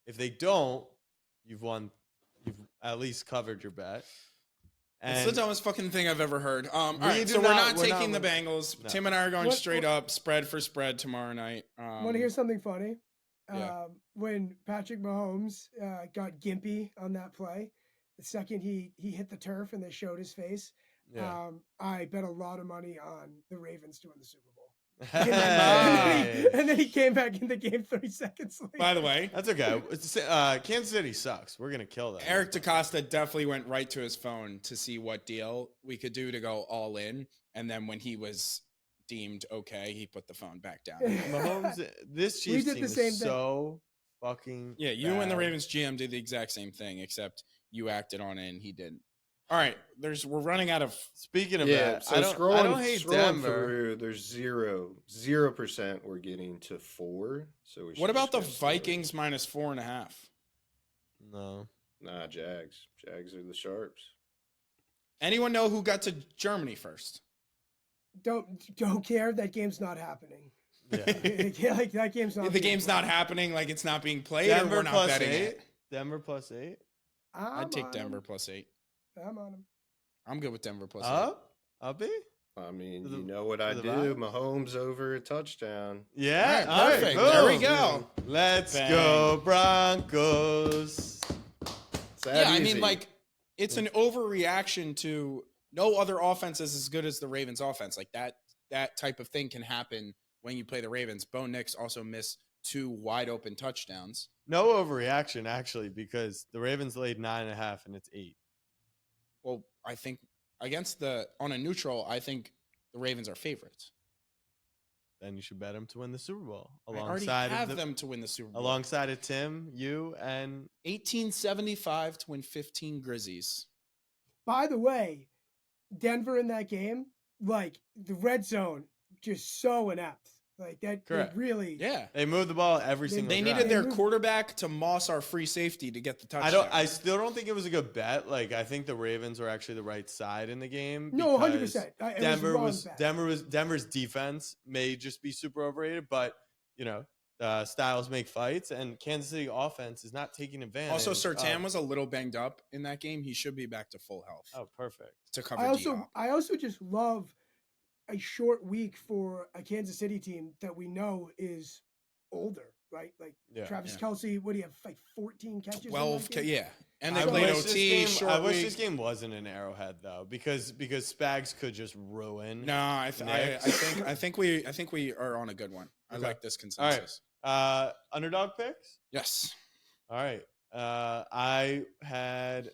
S4: If they don't, you've at least covered your bet.
S2: It's the dumbest fucking thing I've ever heard. All
S4: We
S2: right,
S4: do
S2: so we're
S4: not-
S2: not
S4: we're
S2: taking
S4: not
S2: the
S4: winning.
S2: Bengals.
S4: No.
S2: Tim and I are going
S1: What-
S2: straight up spread for spread tomorrow night.
S1: Want to hear something funny?
S2: Yeah.
S1: When Patrick Mahomes got gimpy on that play, the second he hit the turf and they showed his face,
S4: Yeah.
S1: I bet a lot of money on the Ravens to win the Super Bowl.
S4: Hey.
S1: And then he came back in the game 30 seconds later.
S2: By the way,
S4: That's okay. Kansas City sucks. We're gonna kill them.
S2: Eric DaCosta definitely went right to his phone to see what deal we could do to go all in. And then when he was deemed okay, he put the phone back down.
S4: Mahomes, this Chiefs
S1: did
S4: team
S1: the same
S4: is
S1: thing.
S4: so fucking.
S2: Yeah, you and the
S4: bad.
S2: Ravens GM did the exact same thing, except you acted on it and he didn't. All right, we're running out of.
S4: Speaking of
S3: Yeah,
S4: that,
S3: so
S4: I don't hate
S3: scrolling
S4: Denver.
S3: through, there's 0% we're getting to 4. So we should
S2: What about the
S3: just go slow.
S2: Vikings minus 4.5?
S4: No.
S3: Nah, Jags. Jags are the sharps.
S2: Anyone know who got to Germany first?
S1: Don't care. That game's not happening.
S4: Yeah.
S1: Yeah, like that game's not.
S2: The
S1: being
S2: game's
S1: played.
S2: not happening, like it's not being played,
S4: Denver
S2: or we're not
S4: plus
S2: betting
S4: 8.
S2: it.
S4: Denver plus 8.
S1: I'm
S2: I'd take
S1: on
S2: Denver
S1: him.
S2: plus 8.
S1: I'm on him.
S2: I'm good with Denver plus 8.
S4: Uppy?
S3: I mean,
S4: For the-
S3: you know what I
S4: for
S3: do.
S4: the vibes?
S3: Mahomes over a touchdown.
S4: Yeah.
S2: All right, perfect. There we
S4: boom.
S2: go.
S4: Let's
S2: Bang.
S4: go Broncos.
S3: It's that
S2: Yeah, I
S3: easy.
S2: mean, like, it's an overreaction to no other offense is as good as the Ravens offense. Like that type of thing can happen when you play the Ravens. Bo Nix also missed 2 wide open touchdowns.
S4: No overreaction, actually, because the Ravens laid 9.5 and it's 8.
S2: Well, I think on a neutral, I think the Ravens are favorites.
S4: Then you should bet them to win the Super Bowl
S2: I already
S4: alongside
S2: have
S4: of
S2: them to win the Super Bowl.
S4: alongside of Tim, you, and
S2: 1875 to win 15 Grizzlies.
S1: By the way, Denver in that game, like the red zone, just so inept. Like that, they
S4: Correct.
S1: really.
S2: Yeah.
S4: they moved the ball every
S1: They-
S4: single.
S2: They
S4: drive.
S2: needed their
S1: They moved-
S2: quarterback to moss our free safety to get the touchdown.
S4: I still don't think it was a good bet. Like I think the Ravens were actually the right side in the game.
S1: No,
S4: because
S1: 100%.
S4: Denver's defense may just be super overrated, but styles make fights, and Kansas City offense is not taking advantage.
S2: Also, Surtain
S4: of-
S2: was a little banged up in that game. He should be back to full health
S4: oh perfect.
S2: to cover
S1: I also just love a short week for a Kansas City team that we know is older, right? Like
S4: Yeah.
S1: Travis
S2: Yeah.
S1: Kelce, what do you have? Like 14 catches. in that
S2: 12.
S1: game?
S2: Yeah. And they
S4: I
S2: played
S4: wish,
S2: OT.
S4: I wish this game wasn't an Arrowhead though, because Spags could just ruin.
S2: No, I think we are on a good one. I
S4: Okay.
S2: like this
S4: All right.
S2: consensus.
S4: Underdog picks.
S2: Yes.
S4: All right. I had,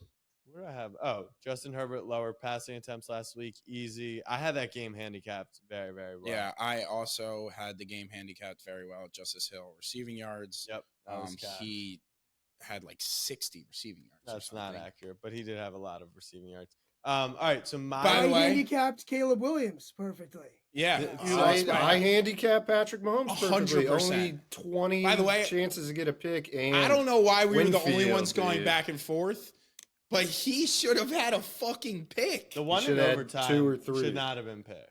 S4: what do I have? Oh, Justin Herbert lower passing attempts last week. Easy. I had that game handicapped very, very well.
S2: Yeah, I also had the game handicapped very well. Justice Hill receiving yards.
S4: Yep. That was cash.
S2: He had like 60 receiving yards.
S4: That's not accurate, but he did have a lot of receiving yards. All right. So
S2: By the way,
S1: handicapped Caleb Williams perfectly.
S2: Yeah.
S3: I handicap Patrick Mahomes perfectly.
S2: 100%.
S3: Only 20
S2: By the way,
S3: chances to get a pick. And
S2: I don't know why we were the only
S3: Winfield,
S2: ones going
S3: dude.
S2: back and forth, but he should have had a fucking pick.
S4: the one in
S3: should have had
S4: overtime
S3: 2 or 3.
S4: should not have been picked.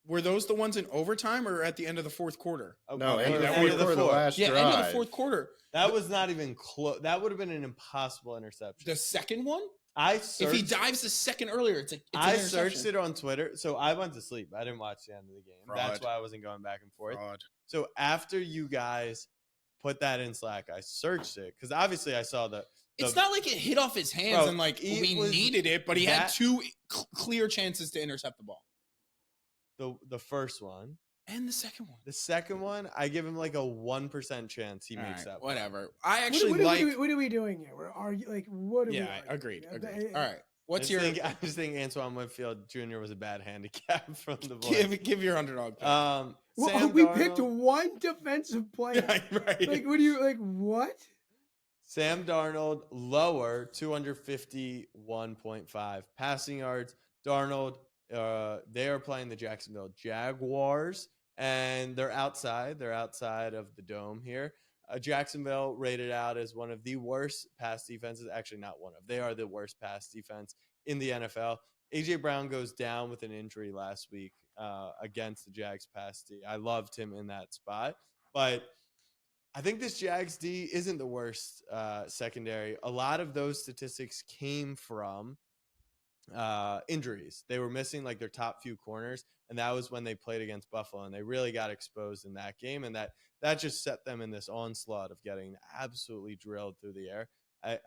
S2: Were those the ones in overtime or at the end of the fourth quarter?
S3: No,
S4: end
S3: end
S4: of
S3: of
S4: the
S3: the
S4: fourth.
S3: last
S2: Yeah,
S3: drive.
S2: end of the fourth quarter.
S4: That was not even close. That would have been an impossible interception.
S2: The second one?
S4: I
S2: If he
S4: searched,
S2: dives the second earlier, it's an
S4: I
S2: interception.
S4: searched it on Twitter. So I went to sleep. I didn't watch the end of the game. That's
S2: Fraud.
S4: why I wasn't going back and forth.
S2: Fraud.
S4: So after you guys put that in Slack, I searched it because obviously I saw the.
S2: It's not like it hit off his hands
S4: Bro,
S2: and like
S4: it
S2: we
S4: was
S2: needed it, but he had
S4: that-
S2: two clear chances to intercept the ball.
S4: the first one.
S2: And the second one.
S4: The second one, I give him like a 1% chance he
S2: All
S4: makes
S2: right,
S4: that.
S2: whatever. I actually
S1: what
S2: like.
S1: are we doing here? We're arguing. Like, what are we?
S2: Yeah,
S1: arguing?
S2: agreed.
S1: Yeah,
S2: Agreed. All right. What's
S4: I
S2: your
S4: just think Antoine Winfield Jr. was a bad handicap from the boys.
S2: give your underdog pick?
S1: Well,
S4: Sam
S1: we
S4: Darnold-
S1: picked one defensive player.
S2: Yeah, right.
S1: Like, what do you like? What?
S4: Sam Darnold lower 251.5 passing yards. Darnold, they are playing the Jacksonville Jaguars, and they're outside. They're outside of the dome here. Jacksonville rated out as one of the worst pass defenses. Actually, not one of. They are the worst pass defense in the NFL. AJ Brown goes down with an injury last week against the Jags pass D. I loved him in that spot, but I think this Jags D isn't the worst secondary. A lot of those statistics came from injuries. They were missing like their top few corners, and that was when they played against Buffalo, and they really got exposed in that game, and that just set them in this onslaught of getting absolutely drilled through the air.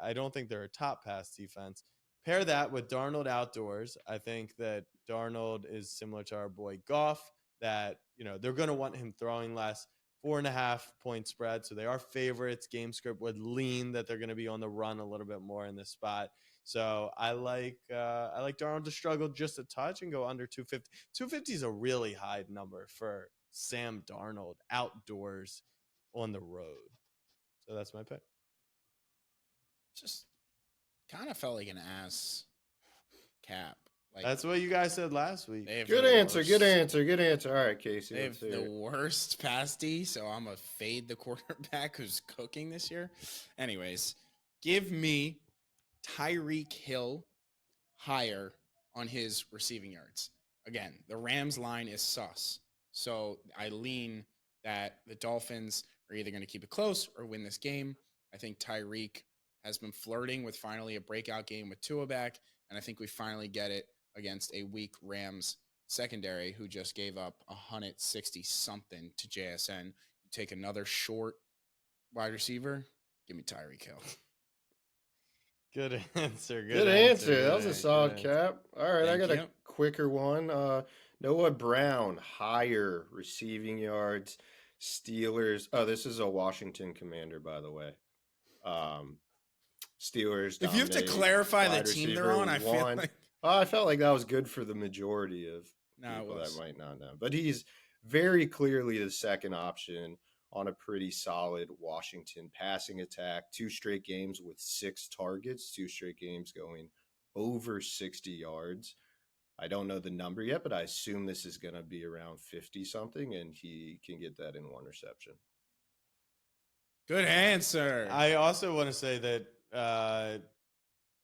S4: I don't think they're a top pass defense. Pair that with Darnold outdoors. I think that Darnold is similar to our boy Goff, that, you know, they're going to want him throwing less. 4.5 point spread. So they are favorites. Game script would lean that they're going to be on the run a little bit more in this spot. So I like Darnold to struggle just a touch and go under 250. 250 is a really high number for Sam Darnold outdoors on the road. So that's my pick.
S2: Just kind of felt like an ass cap. Like,
S4: That's what you guys said last week.
S2: they have
S3: Good
S2: the
S3: answer.
S2: worst-
S3: Good answer. Good answer. All right, Casey.
S2: They
S3: Let's
S2: have
S3: hear
S2: the
S3: it.
S2: worst pass D, so I'm going to fade the quarterback who's cooking this year. Anyways, give me Tyreek Hill higher on his receiving yards. Again, the Rams line is sus. So I lean that the Dolphins are either going to keep it close or win this game. I think Tyreek has been flirting with finally a breakout game with Tua back, and I think we finally get it against a weak Rams secondary who just gave up 160-something to JSN. You take another short wide receiver, give me Tyreek Hill.
S4: Good answer.
S3: Good answer. That was a
S4: Good
S3: solid
S4: answer.
S3: cap. All right, I
S2: Thank
S3: got
S2: you.
S3: a quicker one. Noah Brown, higher receiving yards. Steelers. Oh, this is a Washington Commander, by the way. Steelers.
S2: If you have to
S3: dominate.
S2: clarify the
S3: Wide
S2: team they're
S3: receiver
S2: on, I feel
S3: one.
S2: like
S3: I felt like that was good for the majority of
S2: No, it
S3: people
S2: was.
S3: that might not know. But he's very clearly the second option on a pretty solid Washington passing attack. 2 straight games with 6 targets, 2 straight games going over 60 yards. I don't know the number yet, but I assume this is going to be around 50-something, and he can get that in 1 reception.
S2: Good answer.
S4: I also want to say that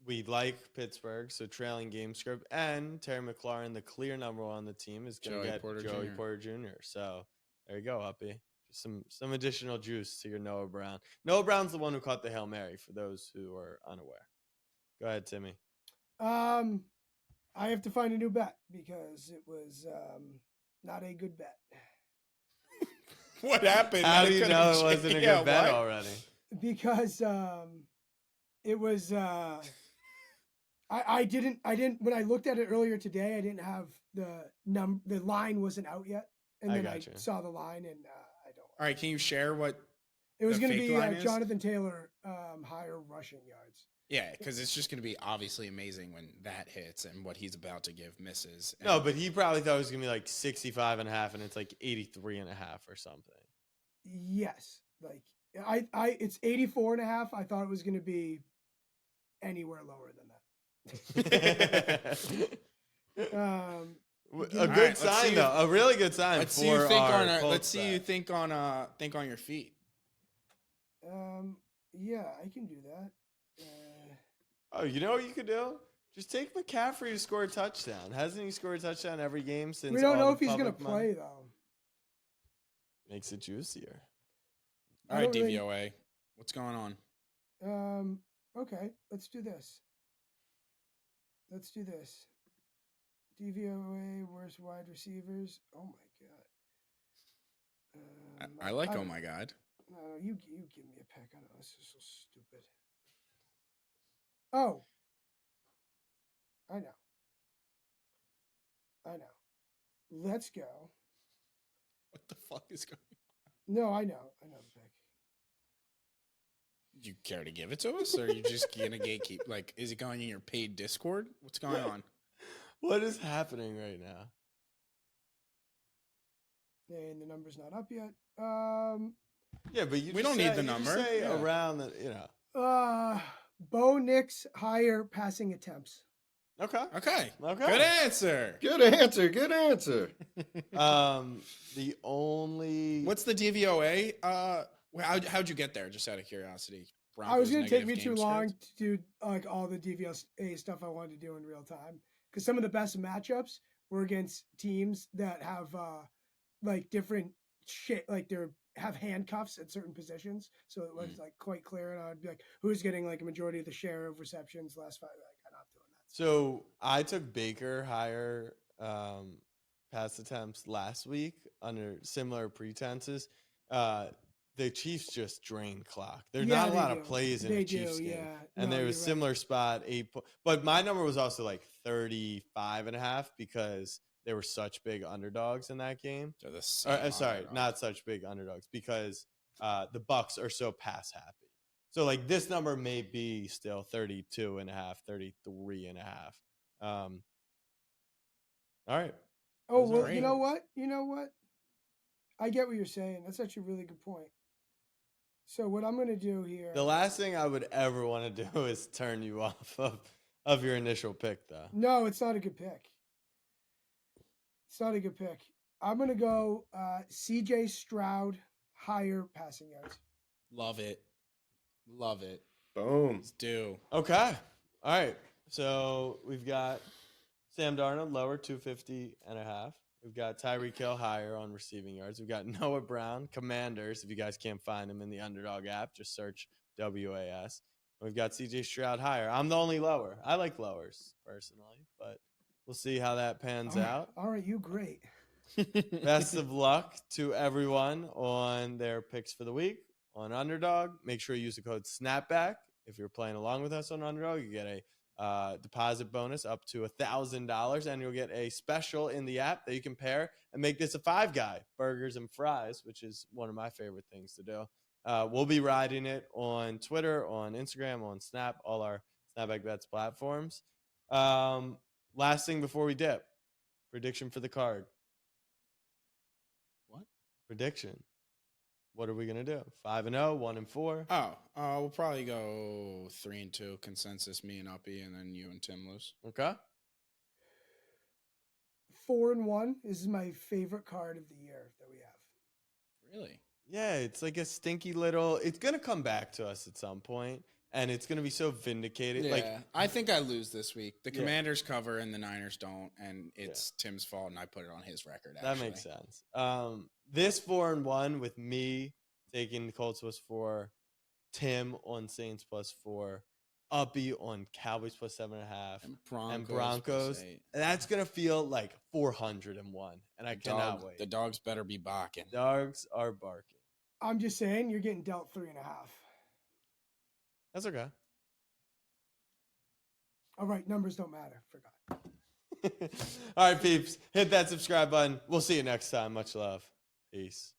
S4: we like Pittsburgh, so trailing game script, and Terry McLaurin, the clear number 1 on the team, is going
S2: Joey
S4: to get
S2: Porter
S4: Joey
S2: Jr.
S4: Porter Jr. So there you go, Uppy. Just some additional juice to your Noah Brown. Noah Brown's the one who caught the Hail Mary, for those who are unaware. Go ahead, Timmy.
S1: I have to find a new bet because it was not a good bet.
S2: What happened?
S4: How
S2: That
S4: do you
S2: could've
S4: know it
S2: changed-
S4: wasn't a good
S2: Yeah,
S4: bet
S1: Oh,
S2: what?
S4: already?
S1: Because It was. I didn't when I looked at it earlier today. I didn't have the line wasn't out yet, and
S4: I
S1: then I
S4: gotcha.
S1: saw the line, and I don't.
S2: All right, can you share what
S1: It was
S2: the
S1: going to
S2: fake
S1: be
S2: line is?
S1: Jonathan Taylor higher rushing yards.
S2: Yeah, because it's just going to be obviously amazing when that hits and what he's about to give misses.
S4: No,
S2: And
S4: but he probably thought it was going to be like 65 and a half, and it's like 83 and a half or something.
S1: Yes, like it's 84 and a half. I thought it was going to be anywhere lower than that.
S4: A good sign, though. A really good sign.
S2: Let's see you think on. Let's see you
S4: bet.
S2: think on your feet.
S1: Yeah, I can do that.
S4: Oh, you know what you could do? Just take McCaffrey to score a touchdown. Hasn't he scored a touchdown every game since?
S1: We don't know
S4: all
S1: if
S4: the
S1: he's going to
S4: public money?
S1: play though.
S4: Makes it juicier.
S2: All right, DVOA, what's going on?
S1: Okay, let's do this. DVOA, worst wide receivers. Oh my god.
S2: I like. Oh my god.
S1: No, you give me a pick. I know this is so stupid. Oh, I know. Let's go.
S2: What the fuck is going
S1: No, I know the pick.
S2: Do you care to give it to us, or are you just gonna gatekeep? Like, is it going in your paid Discord? What's going on?
S4: What is happening right now?
S1: And the number's not up yet.
S4: Yeah, but
S2: We don't need the number.
S4: Say
S2: Yeah.
S4: around the,
S1: Bo Nix higher passing attempts.
S4: Okay.
S2: Okay.
S4: Okay.
S2: Good answer.
S3: Good answer.
S4: The only
S2: What's the DVOA? How'd you get there? Just out of curiosity.
S1: I was going to take me
S2: negative
S1: too
S2: game
S1: long
S2: script?
S1: to do like all the DVOA stuff I wanted to do in real time because some of the best matchups were against teams that have like different shit, like they have handcuffs at certain positions, so it was like quite clear, and I'd be like, who's getting like a majority of the share of receptions last 5? Like, I'm not doing that.
S4: So I took Baker higher pass attempts last week under similar pretenses. The Chiefs just drain clock. There's not a lot of plays in a Chiefs game.
S1: Yeah.
S4: And there was similar spot, 8 but my number was also like 35 and a half because they were such big underdogs in that game.
S2: So the same
S4: Sorry,
S2: underdog.
S4: not such big underdogs because the Bucks are so pass happy. So like this number may be still 32 and a half, 33 and a half. All right.
S1: Oh,
S4: Those are
S1: well,
S4: great.
S1: you know what? I get what you're saying. That's actually a really good point. So what I'm going to do here.
S4: The last thing I would ever want to do is turn you off of your initial pick, though.
S1: No, it's not a good pick. I'm going to go CJ Stroud higher passing yards.
S2: Love it.
S3: Boom.
S2: Let's do.
S4: Okay. All right. So we've got Sam Darnold lower, 250 and a half. We've got Tyreek Hill higher on receiving yards. We've got Noah Brown, Commanders. If you guys can't find him in the Underdog app, just search WAS. We've got CJ Stroud higher. I'm the only lower. I like lowers personally, but we'll see how that pans out.
S1: All right, you great.
S4: Best of luck to everyone on their picks for the week on Underdog. Make sure you use the code SNAPBAck. If you're playing along with us on Underdog, you get a deposit bonus up to $1,000, and you'll get a special in the app that you can pair and make this a 5-guy, burgers and fries, which is one of my favorite things to do. We'll be riding it on Twitter, on Instagram, on Snap, all our Snapback Bets platforms. Last thing before we dip, prediction for the card.
S2: What?
S4: Prediction. What are we going to do? 5-0, 1-4?
S2: We'll probably go 3-2 consensus, me and Uppy, and then you and Tim lose.
S4: Okay.
S1: 4-1. This is my favorite card of the year that we have.
S2: Really?
S4: Yeah, it's like a stinky little. It's going to come back to us at some point, and it's going to be so vindicated.
S2: Yeah,
S4: Like,
S2: I think I lose this week. The
S4: Yeah.
S2: Commanders cover and the Niners don't, and it's Tim's fault, and I put it on his record.
S4: that
S2: Actually.
S4: makes sense. This 4-1 with me taking the Colts +4, Tim on Saints +4, Uppy on Cowboys +7.5,
S2: And
S4: and Broncos.
S2: +8.
S4: That's going to feel like 401, and I cannot wait.
S2: The dogs better be barking.
S4: Dogs are barking.
S1: I'm just saying, you're getting dealt 3.5.
S4: That's okay.
S1: All right, numbers don't matter. Forgot.
S4: All right, peeps, hit that subscribe button. We'll see you next time. Much love. Peace.